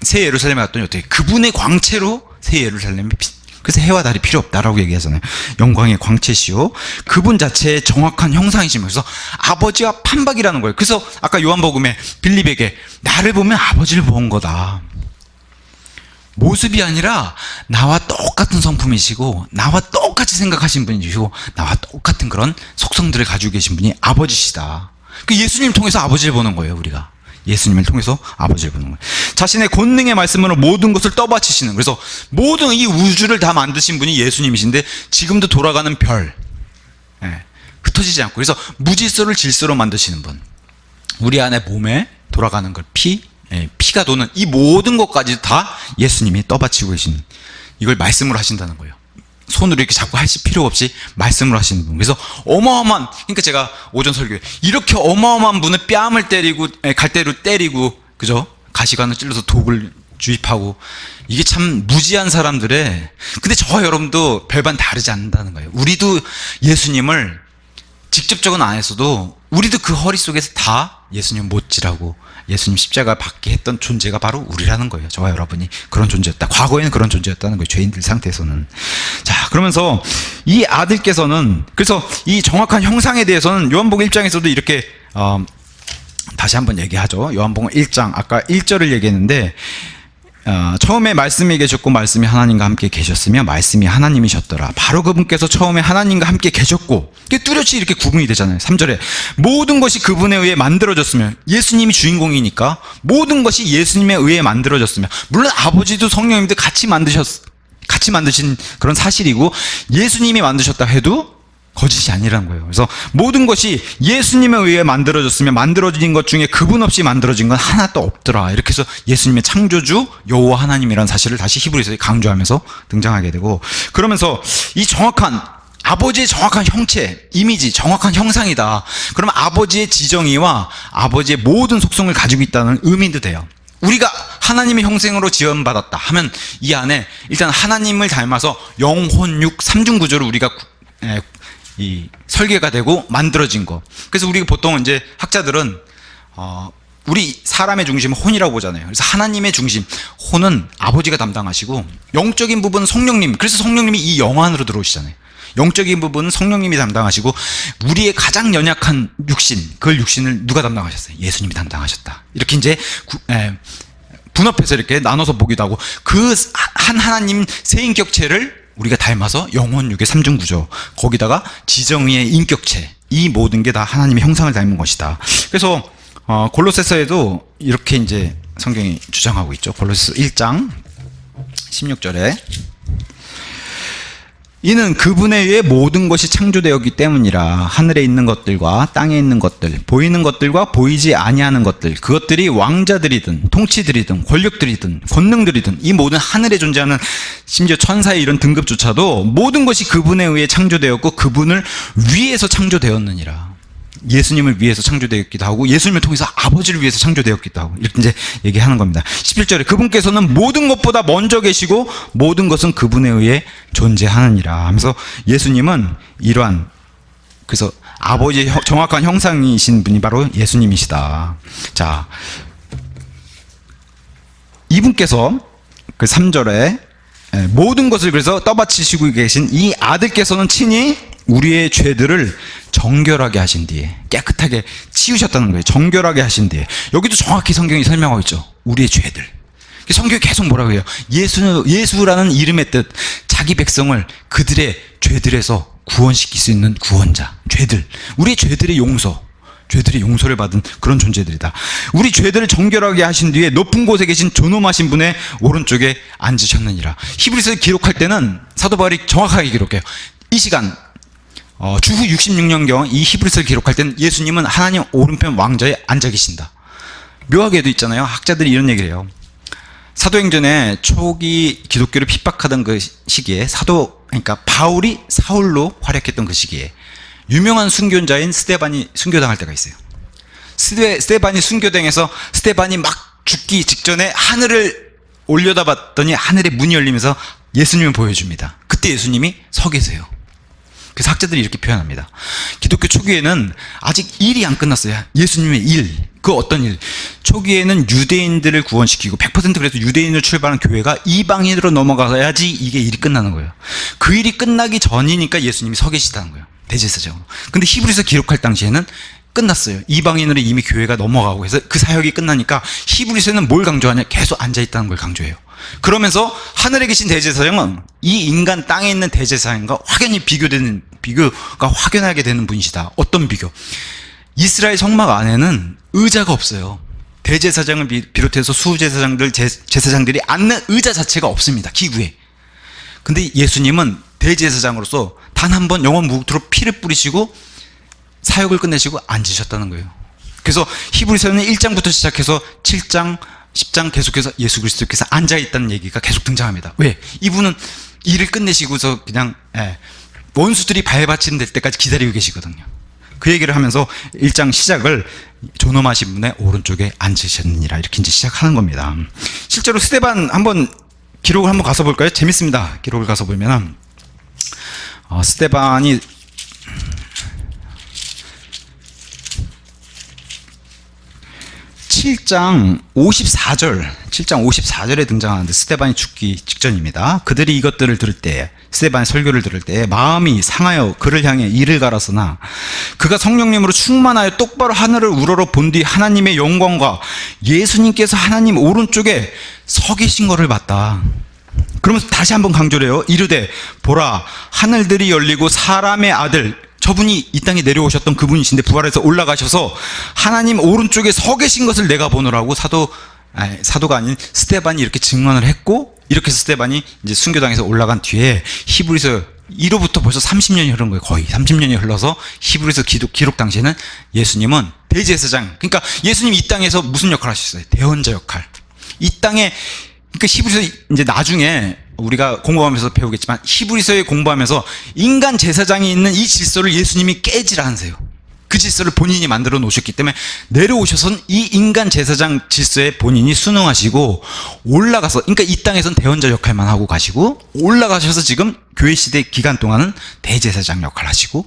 새 예루살렘에 갔더니 어떻게 그분의 광채로 새 예루살렘이 빛. 그래서 해와 달이 필요 없다라고 얘기하잖아요. 영광의 광채시요. 그분 자체의 정확한 형상이시면서 아버지와 판박이라는 거예요. 그래서 아까 요한복음에 빌립에게 나를 보면 아버지를 본 거다. 모습이 아니라 나와 똑같은 성품이시고 나와 똑같이 생각하신 분이시고 나와 똑같은 그런 속성들을 가지고 계신 분이 아버지시다. 그 예수님 통해서 아버지를 보는 거예요. 우리가 예수님을 통해서 아버지를 보는 거예요. 자신의 권능의 말씀으로 모든 것을 떠받치시는, 그래서 모든 이 우주를 다 만드신 분이 예수님이신데 지금도 돌아가는 별, 흩어지지 않고, 그래서 무질서를 질서로 만드시는 분, 우리 안에 몸에 돌아가는 걸 피가 도는 이 모든 것까지 다 예수님이 떠받치고 계신, 이걸 말씀으로 하신다는 거예요. 손으로 이렇게 잡고 하실 필요 없이 말씀으로 하시는 분. 그래서 어마어마한, 그러니까 제가 오전 설교에 이렇게 어마어마한 분을 뺨을 때리고, 갈대로 때리고, 그죠? 가시관을 찔러서 독을 주입하고, 이게 참 무지한 사람들의, 근데 저와 여러분도 별반 다르지 않는다는 거예요. 우리도 예수님을 직접적은 안 했어도 우리도 그 허리 속에서 다 예수님 못지라고 예수님 십자가 받게 했던 존재가 바로 우리라는 거예요. 저와 여러분이 그런 존재였다. 과거에는 그런 존재였다는 거예요. 죄인들 상태에서는. 자, 그러면서 이 아들께서는, 그래서 이 정확한 형상에 대해서는 요한복음 1장에서도 이렇게 다시 한번 얘기하죠. 요한복음 1장 아까 1절을 얘기했는데, 처음에 말씀이 계셨고 말씀이 하나님과 함께 계셨으며 말씀이 하나님이셨더라. 바로 그분께서 처음에 하나님과 함께 계셨고, 이게 뚜렷이 이렇게 구분이 되잖아요. 3절에 모든 것이 그분에 의해 만들어졌으며, 예수님이 주인공이니까 모든 것이 예수님에 의해 만들어졌으며, 물론 아버지도 성령님도 같이 만드신 그런 사실이고, 예수님이 만드셨다 해도 거짓이 아니라는 거예요. 그래서 모든 것이 예수님에 의해 만들어졌으며 만들어진 것 중에 그분 없이 만들어진 건 하나도 없더라. 이렇게 해서 예수님의 창조주 여호와 하나님이라는 사실을 다시 히브리서에 강조하면서 등장하게 되고, 그러면서 이 정확한 아버지의 정확한 형체, 이미지, 정확한 형상이다. 그러면 아버지의 지정의와 아버지의 모든 속성을 가지고 있다는 의미도 돼요. 우리가 하나님의 형상으로 지원받았다 하면 이 안에 일단 하나님을 닮아서 영혼육 삼중구조로 우리가 이 설계가 되고 만들어진 거. 그래서 우리가 보통 이제 학자들은 우리 사람의 중심은 혼이라고 보잖아요. 그래서 하나님의 중심, 혼은 아버지가 담당하시고, 영적인 부분은 성령님, 그래서 성령님이 이 영 안으로 들어오시잖아요. 영적인 부분은 성령님이 담당하시고, 우리의 가장 연약한 육신, 그 육신을 누가 담당하셨어요? 예수님이 담당하셨다. 이렇게 이제 분업해서 이렇게 나눠서 보기도 하고, 그 한 하나님 세인격체를 우리가 닮아서 영혼육의 삼중구조, 거기다가 지정의의 인격체, 이 모든 게 다 하나님의 형상을 닮은 것이다. 그래서 골로새서에도 이렇게 이제 성경이 주장하고 있죠. 골로새서 1장 16절에 이는 그분에 의해 모든 것이 창조되었기 때문이라. 하늘에 있는 것들과 땅에 있는 것들, 보이는 것들과 보이지 아니하는 것들, 그것들이 왕자들이든 통치들이든 권력들이든 권능들이든, 이 모든 하늘에 존재하는 심지어 천사의 이런 등급조차도 모든 것이 그분에 의해 창조되었고 그분을 위해서 창조되었느니라. 예수님을 위해서 창조되었기도 하고, 예수님을 통해서 아버지를 위해서 창조되었기도 하고, 이렇게 이제 얘기하는 겁니다. 11절에 그분께서는 모든 것보다 먼저 계시고 모든 것은 그분에 의해 존재하느니라 하면서, 예수님은 이러한, 그래서 아버지의 정확한 형상이신 분이 바로 예수님이시다. 자, 이분께서 그 3절에 모든 것을 그래서 떠받치시고 계신 이 아들께서는 친히 우리의 죄들을 정결하게 하신 뒤에, 깨끗하게 치우셨다는 거예요. 정결하게 하신 뒤에. 여기도 정확히 성경이 설명하고 있죠. 우리의 죄들. 성경이 계속 뭐라고 해요? 예수라는 이름의 뜻, 자기 백성을 그들의 죄들에서 구원시킬 수 있는 구원자. 죄들, 우리의 죄들의 용서, 죄들의 용서를 받은 그런 존재들이다. 우리 죄들을 정결하게 하신 뒤에 높은 곳에 계신 존엄하신 분의 오른쪽에 앉으셨느니라. 히브리서를 기록할 때는 사도 바울이 정확하게 기록해요. 이 시간 주후 66년경 이 히브리서를 기록할 때는 예수님은 하나님 오른편 왕좌에 앉아 계신다. 묘하게도 있잖아요. 학자들이 이런 얘기를 해요. 사도행전에 초기 기독교를 핍박하던 그 시기에 그러니까 바울이 사울로 활약했던 그 시기에 유명한 순교자인 스데반이 순교당할 때가 있어요. 스데반이 순교당해서 스데반이 막 죽기 직전에 하늘을 올려다봤더니 하늘의 문이 열리면서 예수님을 보여줍니다. 그때 예수님이 서 계세요. 그래서 학자들이 이렇게 표현합니다. 기독교 초기에는 아직 일이 안 끝났어요. 예수님의 일, 그 어떤 일. 초기에는 유대인들을 구원시키고 100% 그래서 유대인으로 출발한 교회가 이방인으로 넘어가야지 이게 일이 끝나는 거예요. 그 일이 끝나기 전이니까 예수님이 서 계시다는 거예요. 대제사장으로. 근데 히브리서 기록할 당시에는 끝났어요. 이방인으로 이미 교회가 넘어가고 해서 그 사역이 끝나니까 히브리서는 뭘 강조하냐? 계속 앉아있다는 걸 강조해요. 그러면서 하늘에 계신 대제사장은 이 인간 땅에 있는 대제사장과 확연히 비교가 확연하게 되는 분이시다. 어떤 비교? 이스라엘 성막 안에는 의자가 없어요. 대제사장을 비롯해서 수제사장들, 제사장들이 앉는 의자 자체가 없습니다. 기구에. 근데 예수님은 대제사장으로서 단 한 번 영원 무국토로 피를 뿌리시고 사역을 끝내시고 앉으셨다는 거예요. 그래서 히브리서는 1장부터 시작해서 7장, 10장 계속해서 예수 그리스도께서 앉아있다는 얘기가 계속 등장합니다. 왜? 이분은 일을 끝내시고서 그냥 원수들이 발받침 될 때까지 기다리고 계시거든요. 그 얘기를 하면서 1장 시작을 존엄하신 분의 오른쪽에 앉으셨느니라 이렇게 이제 시작하는 겁니다. 실제로 스데반 한번 기록을 한번 가서 볼까요? 재밌습니다. 기록을 가서 보면은 스데반이 (7장 54절에) 등장하는데 스데반이 죽기 직전입니다. 그들이 이것들을 들을 때, 스데반의 설교를 들을 때 마음이 상하여 그를 향해 이를 갈았으나 그가 성령님으로 충만하여 똑바로 하늘을 우러러 본 뒤 하나님의 영광과 예수님께서 하나님 오른쪽에 서 계신 것을 봤다. 그러면서 다시 한번 강조를 해요. 이르되 보라 하늘들이 열리고 사람의 아들, 저분이 이 땅에 내려오셨던 그분이신데 부활해서 올라가셔서 하나님 오른쪽에 서 계신 것을 내가 보노라고 사도가 아닌 스데반이 이렇게 증언을 했고, 이렇게 해서 스데반이 이제 순교당에서 올라간 뒤에 히브리서 1호부터 벌써 30년이 흐른 거예요. 거의 30년이 흘러서 히브리서 기록 당시에는 예수님은 대제사장, 그러니까 예수님이 이 땅에서 무슨 역할을 하셨어요? 대언자 역할. 이 땅에, 그러니까 히브리서 이제 나중에 우리가 공부하면서 배우겠지만 히브리서에 공부하면서 인간 제사장이 있는 이 질서를 예수님이 깨지라 하세요. 그 질서를 본인이 만들어 놓으셨기 때문에 내려오셔서는 이 인간 제사장 질서에 본인이 순응하시고 올라가서, 그러니까 이 땅에서는 대언자 역할만 하고 가시고 올라가셔서 지금 교회 시대 기간 동안은 대제사장 역할 하시고,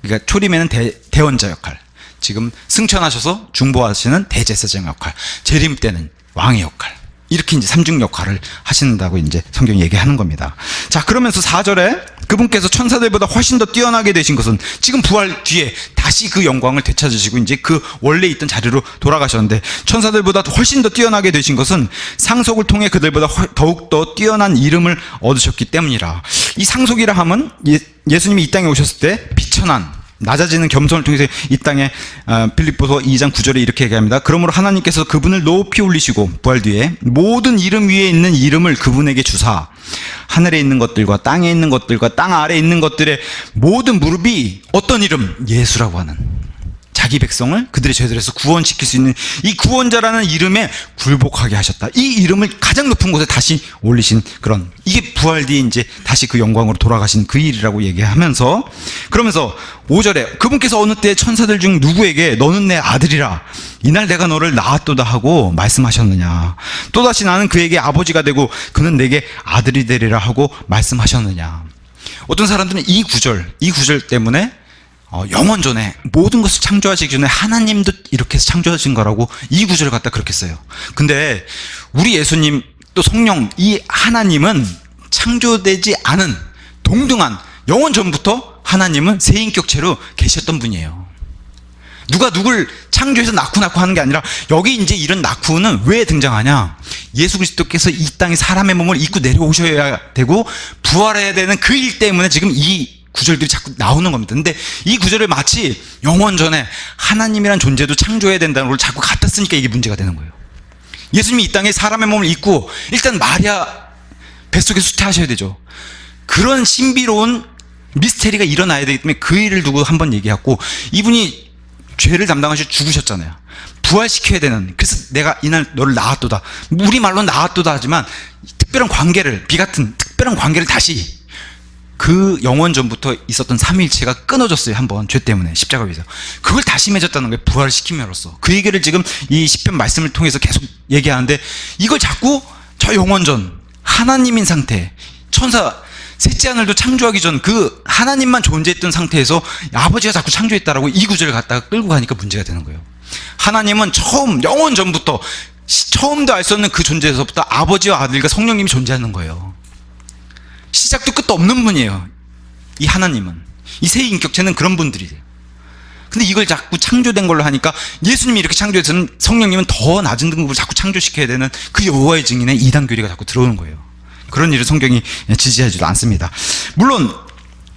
그러니까 초림에는 대언자 역할, 지금 승천하셔서 중보하시는 대제사장 역할, 재림 때는 왕의 역할, 이렇게 이제 삼중 역할을 하신다고 이제 성경이 얘기하는 겁니다. 자, 그러면서 4절에 그분께서 천사들보다 훨씬 더 뛰어나게 되신 것은, 지금 부활 뒤에 다시 그 영광을 되찾으시고 이제 그 원래 있던 자리로 돌아가셨는데, 천사들보다 훨씬 더 뛰어나게 되신 것은 상속을 통해 그들보다 더욱더 뛰어난 이름을 얻으셨기 때문이라. 이 상속이라 함은 예수님이 이 땅에 오셨을 때 비천한 낮아지는 겸손을 통해서 이 땅에, 빌립보서 2장 9절에 이렇게 얘기합니다. 그러므로 하나님께서 그분을 높이 올리시고 부활 뒤에 모든 이름 위에 있는 이름을 그분에게 주사 하늘에 있는 것들과 땅에 있는 것들과 땅 아래에 있는 것들의 모든 무릎이 어떤 이름? 예수라고 하는, 자기 백성을 그들의 죄들에서 구원시킬 수 있는 이 구원자라는 이름에 굴복하게 하셨다. 이 이름을 가장 높은 곳에 다시 올리신 그런, 이게 부활 뒤에 이제 다시 그 영광으로 돌아가신 그 일이라고 얘기하면서, 그러면서 5절에 그분께서 어느 때 천사들 중 누구에게 너는 내 아들이라 이날 내가 너를 낳았도다 하고 말씀하셨느냐, 또다시 나는 그에게 아버지가 되고 그는 내게 아들이 되리라 하고 말씀하셨느냐. 어떤 사람들은 이 구절 때문에 영원 전에 모든 것을 창조하시기 전에 하나님도 이렇게 해서 창조하신 거라고 이 구절을 갖다 그렇게 써요. 근데 우리 예수님 또 성령, 이 하나님은 창조되지 않은 동등한, 영원 전부터 하나님은 세인격체로 계셨던 분이에요. 누가 누굴 창조해서 낳고 하는 게 아니라, 여기 이제 이런 낳고는 왜 등장하냐, 예수 그리스도께서 이 땅에 사람의 몸을 입고 내려오셔야 되고 부활해야 되는 그 일 때문에 지금 이 구절들이 자꾸 나오는 겁니다. 근데 이 구절을 마치 영원 전에 하나님이란 존재도 창조해야 된다는 걸 자꾸 갖다 쓰니까 이게 문제가 되는 거예요. 예수님이 이 땅에 사람의 몸을 입고 일단 마리아 뱃속에 수태하셔야 되죠. 그런 신비로운 미스테리가 일어나야 되기 때문에 그 일을 두고 한번 얘기하고, 이분이 죄를 담당하시고 죽으셨잖아요. 부활시켜야 되는, 그래서 내가 이날 너를 낳았도다, 우리말로 낳았도다 하지만 특별한 관계를, 비같은 특별한 관계를 다시, 그 영원 전부터 있었던 삼위일체가 끊어졌어요. 한번 죄 때문에 십자가 위에서 그걸 다시 맺었다는 거예요. 부활시킴으로써. 그 얘기를 지금 이 시편 말씀을 통해서 계속 얘기하는데, 이걸 자꾸 저 영원 전 하나님인 상태, 천사 셋째 하늘도 창조하기 전 그 하나님만 존재했던 상태에서 아버지가 자꾸 창조했다라고 이 구절을 갖다가 끌고 가니까 문제가 되는 거예요. 하나님은 처음, 영원 전부터, 처음도 알 수 없는 그 존재에서부터 아버지와 아들과 성령님이 존재하는 거예요. 시작도 끝도 없는 분이에요. 이 하나님은, 이 세 인격체는 그런 분들이에요. 근데 이걸 자꾸 창조된 걸로 하니까, 예수님이 이렇게 창조해서는 성령님은 더 낮은 등급을 자꾸 창조시켜야 되는 그 여호와의 증인의 이단 교리가 자꾸 들어오는 거예요. 그런 일을 성경이 지지하지도 않습니다. 물론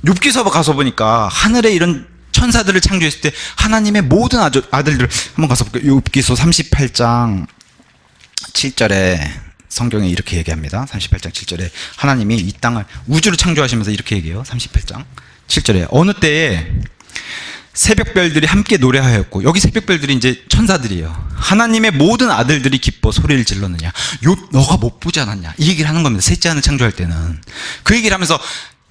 욥기서 가서 보니까 하늘에 이런 천사들을 창조했을 때 하나님의 모든 아들들을 한번 가서 볼게요. 욥기서 38장 7절에 성경에 이렇게 얘기합니다. 38장 7절에 하나님이 이 땅을 우주를 창조하시면서 이렇게 얘기해요. 38장 7절에 어느 때에 새벽별들이 함께 노래하였고, 여기 새벽별들이 이제 천사들이에요. 하나님의 모든 아들들이 기뻐 소리를 질렀느냐. 너가 못 보지 않았냐. 이 얘기를 하는 겁니다. 셋째 하늘 창조할 때는. 그 얘기를 하면서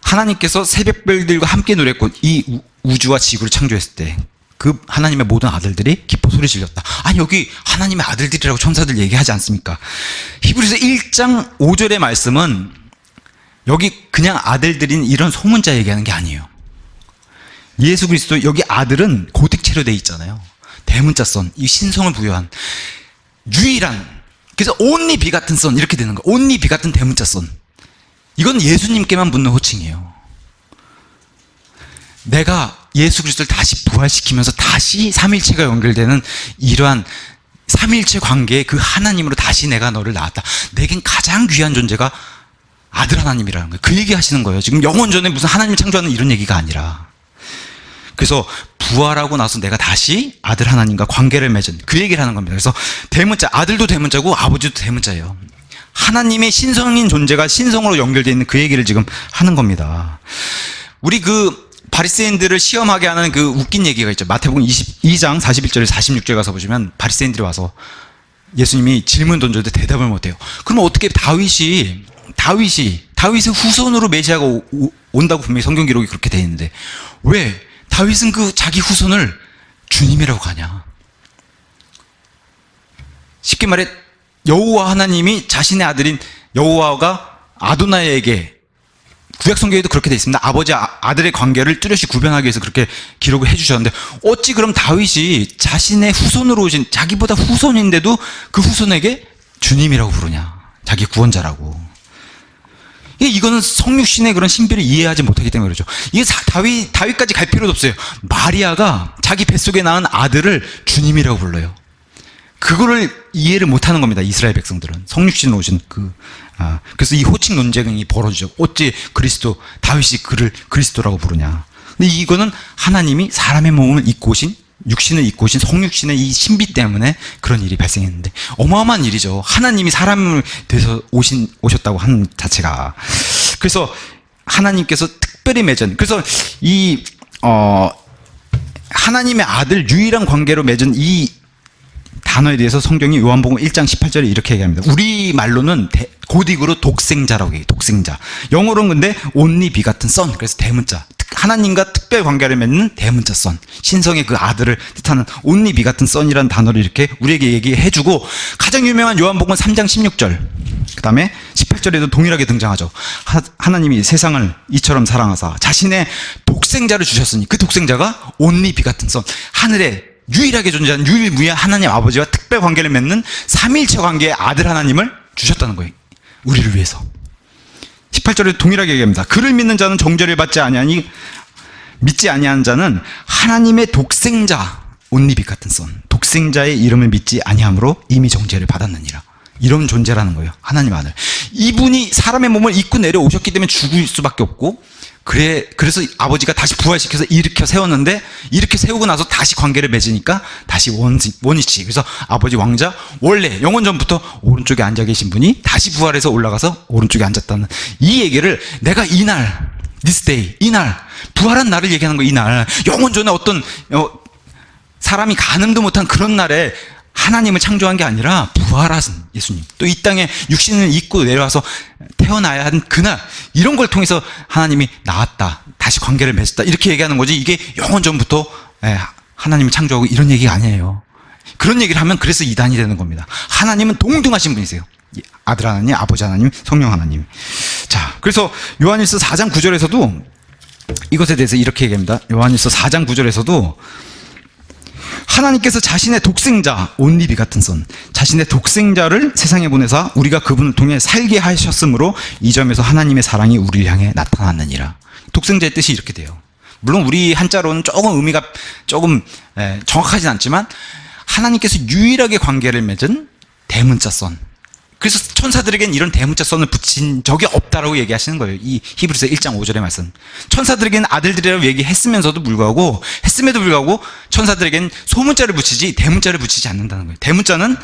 하나님께서 새벽별들과 함께 노래했고, 이 우주와 지구를 창조했을 때 그 하나님의 모든 아들들이 기뻐 소리 질렀다. 아니, 여기 하나님의 아들들이라고 천사들 얘기하지 않습니까? 히브리서 1장 5절의 말씀은 여기 그냥 아들들인 이런 소문자 얘기하는 게 아니에요. 예수 그리스도, 여기 아들은 고딕체로 돼 있잖아요. 대문자 선, 이 신성을 부여한 유일한, 그래서 only begotten son 이렇게 되는 거. only begotten 대문자 선. 이건 예수님께만 묻는 호칭이에요. 내가 예수 그리스도를 다시 부활시키면서 다시 삼일체가 연결되는 이러한 삼일체 관계의 그 하나님으로 다시 내가 너를 낳았다. 내겐 가장 귀한 존재가 아들 하나님이라는 거예요. 그 얘기 하시는 거예요. 지금 영원전에 무슨 하나님을 창조하는 이런 얘기가 아니라. 그래서 부활하고 나서 내가 다시 아들 하나님과 관계를 맺은 그 얘기를 하는 겁니다. 그래서 대문자, 아들도 대문자고 아버지도 대문자예요. 하나님의 신성인 존재가 신성으로 연결되어 있는 그 얘기를 지금 하는 겁니다. 우리 그 바리새인들을 시험하게 하는 그 웃긴 얘기가 있죠. 마태복음 22장 41절에 46절에 가서 보시면 바리새인들이 와서 예수님이 질문 던져도 대답을 못해요. 그러면 어떻게 다윗의 후손으로 메시아가 온다고 분명히 성경 기록이 그렇게 되어 있는데 왜 다윗은 그 자기 후손을 주님이라고 가냐? 쉽게 말해 여호와 하나님이 자신의 아들인 여호와가 아도나이에게, 구약 성경에도 그렇게 되어 있습니다. 아버지 아들의 관계를 뚜렷이 구별하기 위해서 그렇게 기록을 해주셨는데 어찌 그럼 다윗이 자신의 후손으로 오신, 자기보다 후손인데도 그 후손에게 주님이라고 부르냐? 자기 구원자라고. 이거는 성육신의 그런 신비를 이해하지 못하기 때문에 그렇죠. 이게 다윗까지 갈 필요도 없어요. 마리아가 자기 뱃속에 낳은 아들을 주님이라고 불러요. 그거를 이해를 못하는 겁니다. 이스라엘 백성들은 성육신으로 오신 그래서 이 호칭 논쟁이 벌어지죠. 어찌 다윗이 그를 그리스도라고 부르냐. 근데 이거는 하나님이 사람의 몸을 입고 오신, 육신을 입고 오신 성육신의 이 신비 때문에 그런 일이 발생했는데 어마어마한 일이죠. 하나님이 사람을 돼서 오셨다고 하는 자체가. 그래서 하나님께서 특별히 맺은, 그래서 하나님의 아들 유일한 관계로 맺은 이 단어에 대해서 성경이 요한복음 1장 18절에 이렇게 얘기합니다. 우리 말로는 고딕으로 독생자라고 얘기해요. 독생자. 영어로는 근데 only begotten son. 그래서 대문자. 하나님과 특별 관계를 맺는 대문자 son. 신성의 그 아들을 뜻하는 only begotten son이라는 단어를 이렇게 우리에게 얘기해주고, 가장 유명한 요한복음 3장 16절. 그 다음에 18절에도 동일하게 등장하죠. 하나님이 세상을 이처럼 사랑하사 자신의 독생자를 주셨으니 그 독생자가 only begotten son. 하늘에 유일하게 존재하는 유일무이한 하나님 아버지와 특별 관계를 맺는 삼일체 관계의 아들 하나님을 주셨다는 거예요. 우리를 위해서. 18절에 동일하게 얘기합니다. 그를 믿는 자는 정죄를 받지 아니하니 믿지 아니하는 자는 하나님의 독생자 only begotten son, 독생자의 이름을 믿지 아니함으로 이미 정죄를 받았느니라. 이런 존재라는 거예요. 하나님 아들. 이분이 사람의 몸을 입고 내려오셨기 때문에 죽을 수밖에 없고, 그래서 아버지가 다시 부활시켜서 일으켜 세웠는데, 이렇게 세우고 나서 다시 관계를 맺으니까 다시 원위치. 그래서 아버지 왕자, 원래 영원전부터 오른쪽에 앉아 계신 분이 다시 부활해서 올라가서 오른쪽에 앉았다는 이 얘기를 내가 이날, this day, 이날, 부활한 날을 얘기하는 거예요. 이날. 영원전에 어떤 사람이 가늠도 못한 그런 날에 하나님을 창조한 게 아니라 부활하신 예수님, 또 이 땅에 육신을 입고 내려와서 태어나야 하는 그날, 이런 걸 통해서 하나님이 나왔다, 다시 관계를 맺었다, 이렇게 얘기하는 거지. 이게 영원전부터 하나님을 창조하고 이런 얘기가 아니에요. 그런 얘기를 하면 그래서 이단이 되는 겁니다. 하나님은 동등하신 분이세요. 아들 하나님, 아버지 하나님, 성령 하나님. 자, 그래서 요한일서 4장 9절에서도 이것에 대해서 이렇게 얘기합니다. 요한일서 4장 9절에서도 하나님께서 자신의 독생자 only begotten son, 자신의 독생자를 세상에 보내사 우리가 그분을 통해 살게 하셨으므로 이 점에서 하나님의 사랑이 우리를 향해 나타났느니라. 독생자의 뜻이 이렇게 돼요. 물론 우리 한자로는 조금 의미가 조금 정확하진 않지만 하나님께서 유일하게 관계를 맺은 대문자 son, 그래서 천사들에겐 이런 대문자 선을 붙인 적이 없다라고 얘기하시는 거예요. 이 히브리서 1장 5절의 말씀. 천사들에게는 아들들이라고 얘기했음에도 불구하고 천사들에게는 소문자를 붙이지 대문자를 붙이지 않는다는 거예요. 대문자는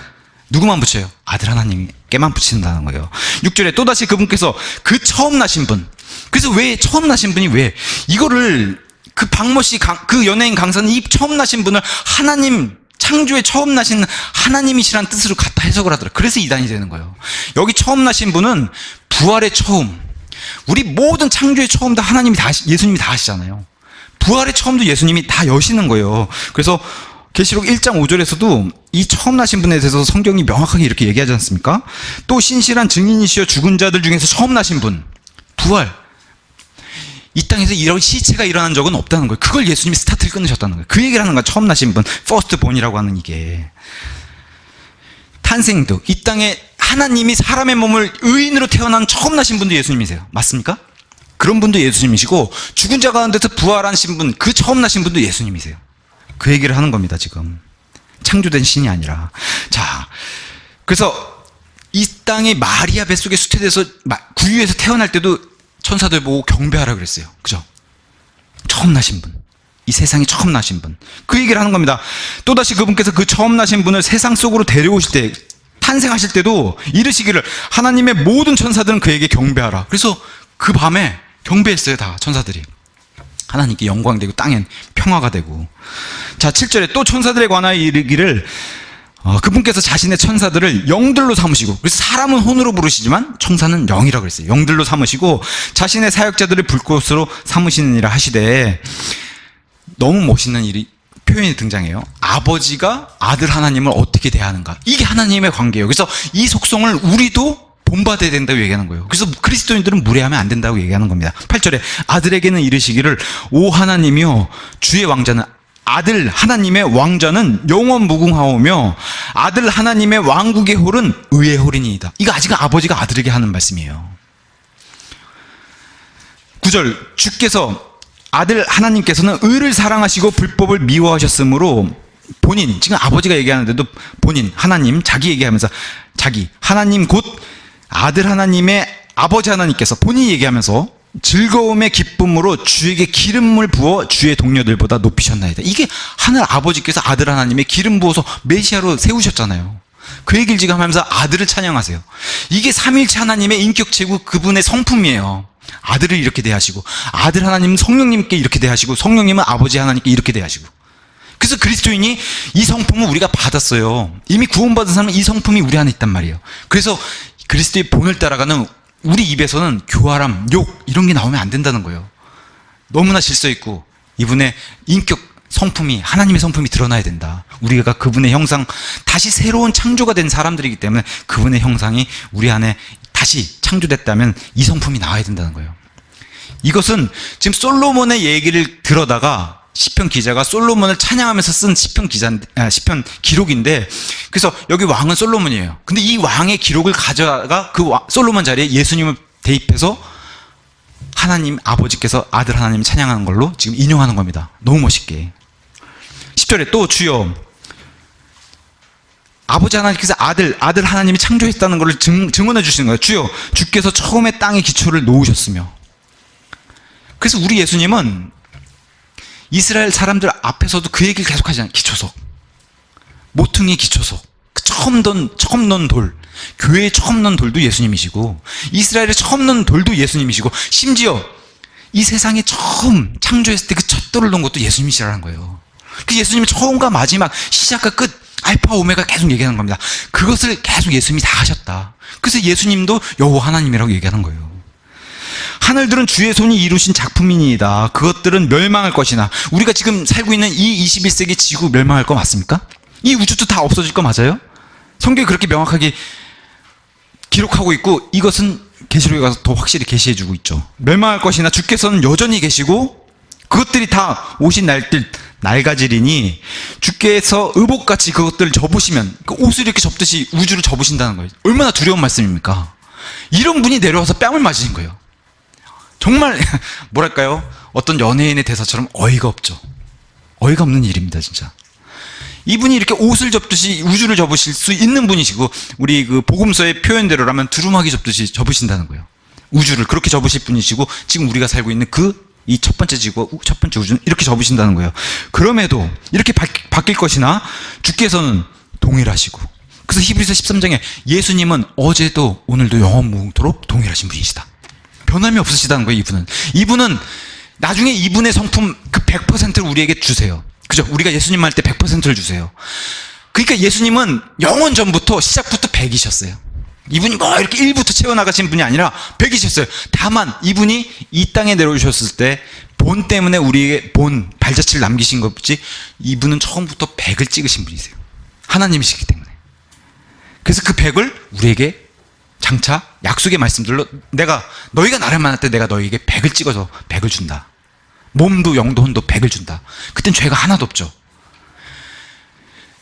누구만 붙여요? 아들 하나님께만 붙인다는 거예요. 6절에 또다시 그분께서 그 처음 나신 분. 그래서 왜 처음 나신 분이 왜 이거를 그 박모 씨 그 연예인 강사는 이 처음 나신 분을 하나님 창조에 처음 나신 하나님이시란 뜻으로 갖다 해석을 하더라. 그래서 이단이 되는 거예요. 여기 처음 나신 분은 부활의 처음. 우리 모든 창조의 처음 다 예수님이 다 하시잖아요. 부활의 처음도 예수님이 다 여시는 거예요. 그래서 계시록 1장 5절에서도 이 처음 나신 분에 대해서 성경이 명확하게 이렇게 얘기하지 않습니까? 또 신실한 증인이시여 죽은 자들 중에서 처음 나신 분, 부활. 이 땅에서 이런 시체가 일어난 적은 없다는 거예요. 그걸 예수님이 스타트를 끊으셨다는 거예요. 그 얘기를 하는 거야. 처음 나신 분, 퍼스트 본이라고 하는 이게. 탄생도, 이 땅에 하나님이 사람의 몸을 의인으로 태어난 처음 나신 분도 예수님이세요. 맞습니까? 그런 분도 예수님이시고, 죽은 자 가운데서 부활하신 분, 그 처음 나신 분도 예수님이세요. 그 얘기를 하는 겁니다, 지금. 창조된 신이 아니라. 자, 그래서 이 땅에 마리아 뱃속에 수태돼서 구유에서 태어날 때도 천사들 보고 경배하라 그랬어요. 그죠? 처음 나신 분. 이 세상에 처음 나신 분. 그 얘기를 하는 겁니다. 또다시 그분께서 그 처음 나신 분을 세상 속으로 데려오실 때, 탄생하실 때도 이르시기를 하나님의 모든 천사들은 그에게 경배하라. 그래서 그 밤에 경배했어요, 다 천사들이. 하나님께 영광되고 땅엔 평화가 되고. 자, 7절에 또 천사들에 관하여 이르기를 그분께서 자신의 천사들을 영들로 삼으시고, 그래서 사람은 혼으로 부르시지만 천사는 영이라고 그랬어요. 영들로 삼으시고 자신의 사역자들을 불꽃으로 삼으시느니라 하시되, 너무 멋있는 표현이 등장해요. 아버지가 아들 하나님을 어떻게 대하는가. 이게 하나님의 관계예요. 그래서 이 속성을 우리도 본받아야 된다고 얘기하는 거예요. 그래서 그리스도인들은 무례하면 안 된다고 얘기하는 겁니다. 8절에 아들에게는 이르시기를 오 하나님이여 주의 왕자는, 아들 하나님의 왕자는 영원 무궁하오며 아들 하나님의 왕국의 홀은 의의 홀이니이다. 이거 아직 아버지가 아들에게 하는 말씀이에요. 9절 주께서 아들 하나님께서는 의를 사랑하시고 불법을 미워하셨으므로 본인, 지금 아버지가 얘기하는데도 본인 하나님, 자기 얘기하면서 자기 하나님 곧 아들 하나님의 아버지 하나님께서 본인이 얘기하면서 즐거움의 기쁨으로 주에게 기름을 부어 주의 동료들보다 높이셨나이다. 이게 하늘 아버지께서 아들 하나님의 기름 부어서 메시아로 세우셨잖아요. 그 얘기를 지금 하면서 아들을 찬양하세요. 이게 삼위일체 하나님의 인격체고 그분의 성품이에요. 아들을 이렇게 대하시고, 아들 하나님은 성령님께 이렇게 대하시고, 성령님은 아버지 하나님께 이렇게 대하시고. 그래서 그리스도인이 이 성품을 우리가 받았어요. 이미 구원받은 사람은 이 성품이 우리 안에 있단 말이에요. 그래서 그리스도의 본을 따라가는 우리 입에서는 교활함, 욕 이런 게 나오면 안 된다는 거예요. 너무나 질서 있고 이분의 인격 성품이, 하나님의 성품이 드러나야 된다. 우리가 그분의 형상, 다시 새로운 창조가 된 사람들이기 때문에 그분의 형상이 우리 안에 다시 창조됐다면 이 성품이 나와야 된다는 거예요. 이것은 지금 솔로몬의 얘기를 들어다가 시편 기자가 솔로몬을 찬양하면서 쓴 시편 기록인데, 그래서 여기 왕은 솔로몬이에요. 근데 이 왕의 기록을 가져다가 그 솔로몬 자리에 예수님을 대입해서 하나님 아버지께서 아들 하나님을 찬양하는 걸로 지금 인용하는 겁니다. 너무 멋있게. 10절에 또 주여, 아버지 하나님께서 아들 하나님이 창조했다는 것을 증언해 주시는 거예요. 주여, 주께서 처음에 땅의 기초를 놓으셨으며. 그래서 우리 예수님은 이스라엘 사람들 앞에서도 그 얘기를 계속 하잖아요. 기초석, 모퉁이 기초석, 그 처음 넣은 돌, 교회에 처음 넣은 돌도 예수님이시고, 이스라엘에 처음 넣은 돌도 예수님이시고, 심지어 이 세상에 처음 창조했을 때 그 첫 돌을 넣은 것도 예수님이시라는 거예요. 그 예수님이 처음과 마지막, 시작과 끝, 알파 오메가 계속 얘기하는 겁니다. 그것을 계속 예수님이 다 하셨다. 그래서 예수님도 여호와 하나님이라고 얘기하는 거예요. 하늘들은 주의 손이 이루신 작품이니이다. 그것들은 멸망할 것이나. 우리가 지금 살고 있는 이 21세기 지구 멸망할 거 맞습니까? 이 우주도 다 없어질 거 맞아요? 성경이 그렇게 명확하게 기록하고 있고, 이것은 계시록에 가서 더 확실히 계시해주고 있죠. 멸망할 것이나 주께서는 여전히 계시고 그것들이 다 오신 날들 낡아지리니 주께서 의복같이 그것들을 접으시면, 그 옷을 이렇게 접듯이 우주를 접으신다는 거예요. 얼마나 두려운 말씀입니까? 이런 분이 내려와서 뺨을 맞으신 거예요. 정말 뭐랄까요? 어떤 연예인의 대사처럼 어이가 없죠. 어이가 없는 일입니다, 진짜. 이분이 이렇게 옷을 접듯이 우주를 접으실 수 있는 분이시고, 우리 그 복음서의 표현대로라면 두루마기 접듯이 접으신다는 거예요. 우주를 그렇게 접으실 분이시고, 지금 우리가 살고 있는 이 첫 번째 지구와 첫 번째 우주는 이렇게 접으신다는 거예요. 그럼에도 이렇게 바뀔 것이나 주께서는 동일하시고, 그래서 히브리서 13장에 예수님은 어제도 오늘도 영원무궁토록 동일하신 분이시다. 변함이 없으시다는 거예요. 이분은 나중에 이분의 성품 그 100%를 우리에게 주세요. 그죠? 우리가 예수님 할 때 100%를 주세요. 그러니까 예수님은 영원 전부터 시작부터 100이셨어요. 이분이 뭐 이렇게 1부터 채워나가신 분이 아니라 100이셨어요. 다만 이분이 이 땅에 내려오셨을 때 본 때문에 우리에게 본 발자취를 남기신 것이지, 이분은 처음부터 100을 찍으신 분이세요. 하나님이시기 때문에. 그래서 그 100을 우리에게 장차 약속의 말씀들로, 너희가 나를 만날 때 내가 너희에게 100을 찍어서 100을 준다. 몸도 영도 혼도 100을 준다. 그땐 죄가 하나도 없죠.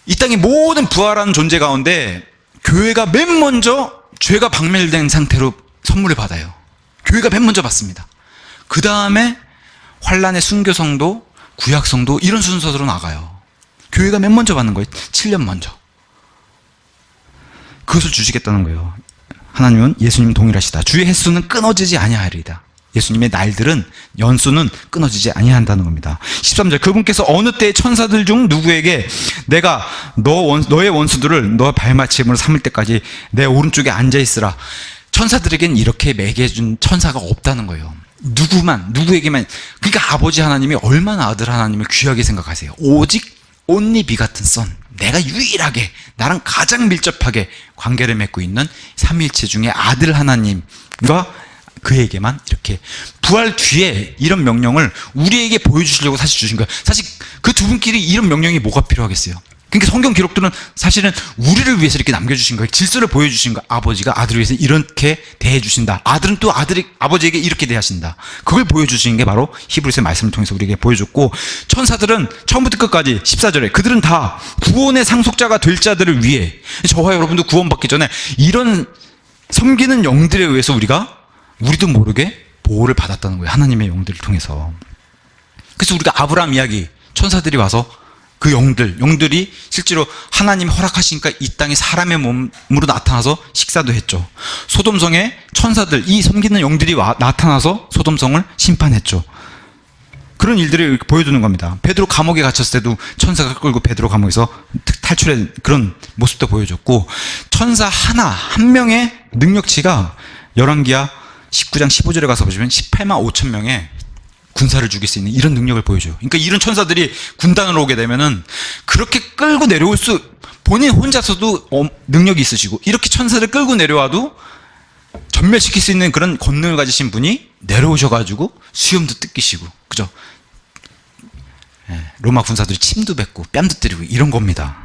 이 땅의 모든 부활하는 존재 가운데 교회가 맨 먼저 죄가 박멸된 상태로 선물을 받아요. 교회가 맨 먼저 받습니다. 그 다음에 환란의 순교성도, 구약성도 이런 순서대로 나가요. 교회가 맨 먼저 받는 거예요. 7년 먼저. 그것을 주시겠다는 거예요. 하나님은 예수님 동일하시다. 주의 횟수는 끊어지지 아니하리이다. 예수님의 날들은, 연수는 끊어지지 아니한다는 겁니다. 13절, 그분께서 어느 때의 천사들 중 누구에게 내가 너의 원수들을 너 발맞춤으로 삼을 때까지 내 오른쪽에 앉아있으라. 천사들에겐 이렇게 매겨준 천사가 없다는 거예요. 누구에게만. 그러니까 아버지 하나님이 얼마나 아들 하나님을 귀하게 생각하세요. 오직 온리 비같은 선, 내가 유일하게 나랑 가장 밀접하게 관계를 맺고 있는 삼위일체 중에 아들 하나님과 그에게만 이렇게 부활 뒤에 이런 명령을 우리에게 보여주시려고 사실 주신 거예요. 사실 그 두 분끼리 이런 명령이 뭐가 필요하겠어요. 그러니까 성경 기록들은 사실은 우리를 위해서 이렇게 남겨주신 거예요. 질서를 보여주신 거예요. 아버지가 아들을 위해서 이렇게 대해주신다. 아들은 또 아버지에게 이렇게 대하신다. 그걸 보여주시는 게 바로 히브리서의 말씀을 통해서 우리에게 보여줬고, 천사들은 처음부터 끝까지 14절에 그들은 다 구원의 상속자가 될 자들을 위해, 저와 여러분도 구원받기 전에 이런 섬기는 영들에 의해서 우리도 모르게 보호를 받았다는 거예요. 하나님의 영들을 통해서. 그래서 우리가 아브라함 이야기, 천사들이 와서 그 영들이 실제로 하나님 허락하시니까 이 땅에 사람의 몸으로 나타나서 식사도 했죠. 소돔성에 천사들, 이 섬기는 영들이 나타나서 소돔성을 심판했죠. 그런 일들을 보여주는 겁니다. 베드로 감옥에 갇혔을 때도 천사가 끌고 베드로 감옥에서 탈출한 그런 모습도 보여줬고, 천사 한 명의 능력치가 열왕기하 19장 15절에 가서 보시면 18만 5천 명의 군사를 죽일 수 있는 이런 능력을 보여줘요. 그러니까 이런 천사들이 군단으로 오게 되면은 그렇게 끌고 내려올 본인 혼자서도 능력이 있으시고, 이렇게 천사를 끌고 내려와도 전멸시킬 수 있는 그런 권능을 가지신 분이 내려오셔가지고 수염도 뜯기시고, 그죠? 로마 군사들이 침도 뱉고 뺨도 때리고 이런 겁니다.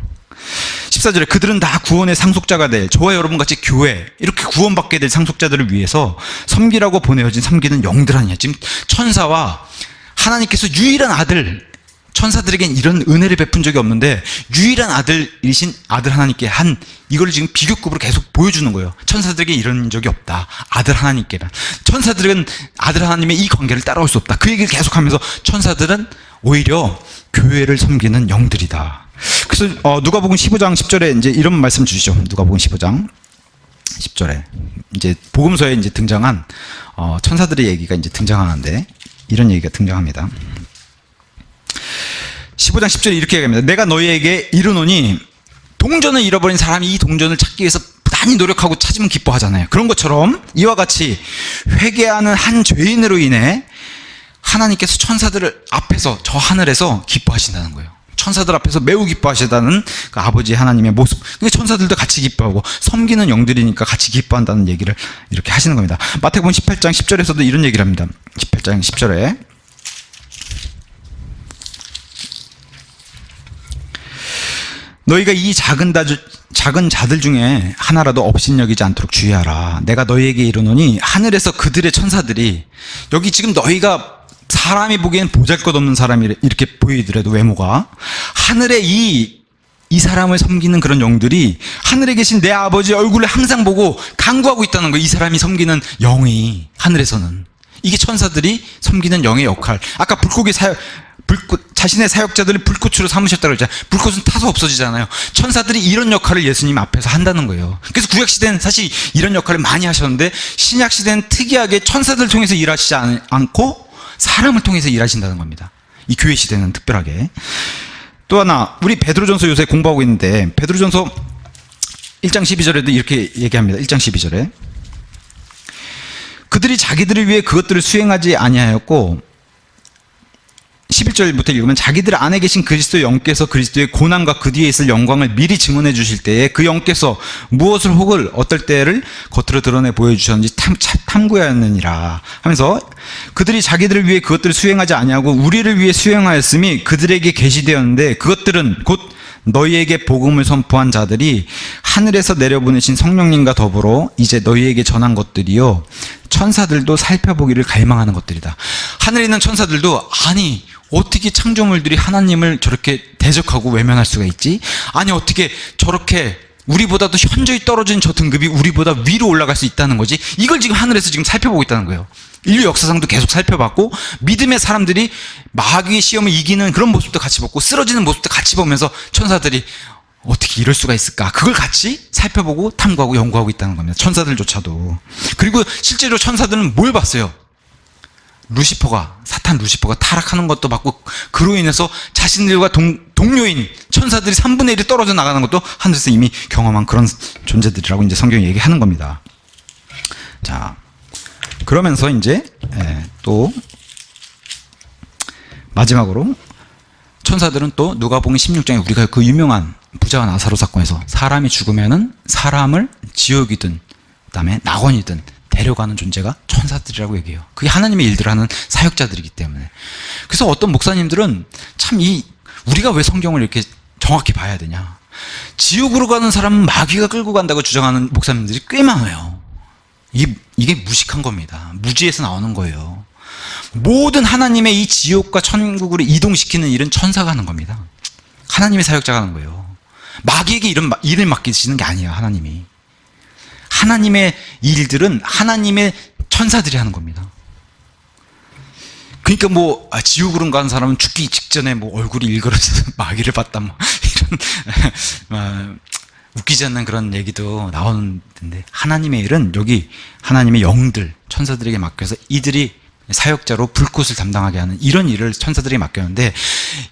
14절에 그들은 다 구원의 상속자가 될, 저와 여러분같이 교회 이렇게 구원받게 될 상속자들을 위해서 섬기라고 보내어진 섬기는 영들 아니야. 지금 천사와 하나님께서 유일한 아들, 천사들에겐 이런 은혜를 베푼 적이 없는데 유일한 아들이신 아들 하나님께 이걸 지금 비교급으로 계속 보여주는 거예요. 천사들에게 이런 적이 없다. 아들 하나님께는. 천사들은 아들 하나님의 이 관계를 따라올 수 없다. 그 얘기를 계속하면서 천사들은 오히려 교회를 섬기는 영들이다. 그래서 누가복음 15장 10절에 이제 이런 말씀 주시죠. 누가복음 15장 10절에 이제 복음서에 이제 등장한 천사들의 얘기가 이제 등장하는데, 이런 얘기가 등장합니다. 15장 10절에 이렇게 얘기합니다. 내가 너희에게 이르노니, 동전을 잃어버린 사람이 이 동전을 찾기 위해서 부단히 노력하고 찾으면 기뻐하잖아요. 그런 것처럼 이와 같이 회개하는 한 죄인으로 인해 하나님께서 천사들을 앞에서 저 하늘에서 기뻐하신다는 거예요. 천사들 앞에서 매우 기뻐하시다는 그 아버지 하나님의 모습. 근데 천사들도 같이 기뻐하고 섬기는 영들이니까 같이 기뻐한다는 얘기를 이렇게 하시는 겁니다. 마태복음 18장 10절에서도 이런 얘기를 합니다. 18장 10절에 너희가 이 작은 자들 중에 하나라도 업신여기지 않도록 주의하라. 내가 너희에게 이르노니 하늘에서 그들의 천사들이, 여기 지금 너희가 사람이 보기엔 보잘것없는 사람이 이렇게 보이더라도 외모가, 하늘에 이 사람을 섬기는 그런 영들이 하늘에 계신 내 아버지의 얼굴을 항상 보고 간구하고 있다는 거예요. 이 사람이 섬기는 영이 하늘에서는. 이게 천사들이 섬기는 영의 역할. 아까 불꽃 자신의 사역자들을 불꽃으로 삼으셨다고 그러잖아요. 불꽃은 타서 없어지잖아요. 천사들이 이런 역할을 예수님 앞에서 한다는 거예요. 그래서 구약시대는 사실 이런 역할을 많이 하셨는데 신약시대는 특이하게 천사들을 통해서 일하시지 않고 사람을 통해서 일하신다는 겁니다. 이 교회 시대는 특별하게. 또 하나, 우리 베드로전서 요새 공부하고 있는데 베드로전서 1장 12절에도 이렇게 얘기합니다. 1장 12절에 그들이 자기들을 위해 그것들을 수행하지 아니하였고 11절부터 읽으면 자기들 안에 계신 그리스도의 영께서 그리스도의 고난과 그 뒤에 있을 영광을 미리 증언해 주실 때에 그 영께서 무엇을 혹을 어떨 때를 겉으로 드러내 보여주셨는지 탐구하였느니라 하면서 그들이 자기들을 위해 그것들을 수행하지 아니하고 우리를 위해 수행하였음이 그들에게 계시되었는데 그것들은 곧 너희에게 복음을 선포한 자들이 하늘에서 내려보내신 성령님과 더불어 이제 너희에게 전한 것들이요 천사들도 살펴보기를 갈망하는 것들이다. 하늘에 있는 천사들도 아니 어떻게 창조물들이 하나님을 저렇게 대적하고 외면할 수가 있지? 아니 어떻게 저렇게 우리보다도 현저히 떨어진 저 등급이 우리보다 위로 올라갈 수 있다는 거지? 이걸 지금 하늘에서 지금 살펴보고 있다는 거예요. 인류 역사상도 계속 살펴봤고 믿음의 사람들이 마귀의 시험을 이기는 그런 모습도 같이 보고 쓰러지는 모습도 같이 보면서 천사들이 어떻게 이럴 수가 있을까? 그걸 같이 살펴보고 탐구하고 연구하고 있다는 겁니다. 천사들조차도. 그리고 실제로 천사들은 뭘 봤어요? 사탄 루시퍼가 타락하는 것도 봤고 그로 인해서 자신들과 동료인 천사들이 3분의 1이 떨어져 나가는 것도 하늘에서 이미 경험한 그런 존재들이라고 이제 성경이 얘기하는 겁니다. 자, 그러면서 이제 또 마지막으로 천사들은 또 누가복음 16장에 우리가 그 유명한 부자와 나사로 사건에서 사람이 죽으면은 사람을 지옥이든 그다음에 낙원이든 데려가는 존재가 천사들이라고 얘기해요. 그게 하나님의 일들을 하는 사역자들이기 때문에. 그래서 어떤 목사님들은 참 우리가 왜 성경을 이렇게 정확히 봐야 되냐. 지옥으로 가는 사람은 마귀가 끌고 간다고 주장하는 목사님들이 꽤 많아요. 이게 무식한 겁니다. 무지에서 나오는 거예요. 모든 하나님의 이 지옥과 천국으로 이동시키는 일은 천사가 하는 겁니다. 하나님의 사역자가 하는 거예요. 마귀에게 이런 일을 맡기시는 게 아니에요. 하나님의 일들은 하나님의 천사들이 하는 겁니다. 그러니까 지옥으로 가는 사람은 죽기 직전에 얼굴이 일그러져서 마귀를 봤다 이런 웃기지 않는 그런 얘기도 나오는데 하나님의 일은 여기 하나님의 영들 천사들에게 맡겨서 이들이 사역자로 불꽃을 담당하게 하는 이런 일을 천사들에게 맡겼는데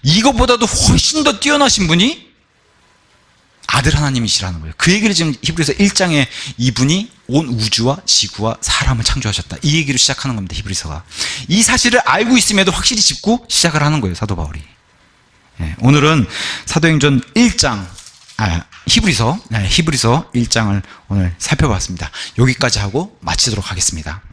이것보다도 훨씬 더 뛰어나신 분이 아들 하나님이시라는 거예요. 그 얘기를 지금 히브리서 1장에 이분이 온 우주와 지구와 사람을 창조하셨다. 이 얘기를 시작하는 겁니다. 히브리서가. 이 사실을 알고 있음에도 확실히 짚고 시작을 하는 거예요. 사도 바울이. 오늘은 사도행전 1장, 히브리서 1장을 오늘 살펴봤습니다. 여기까지 하고 마치도록 하겠습니다.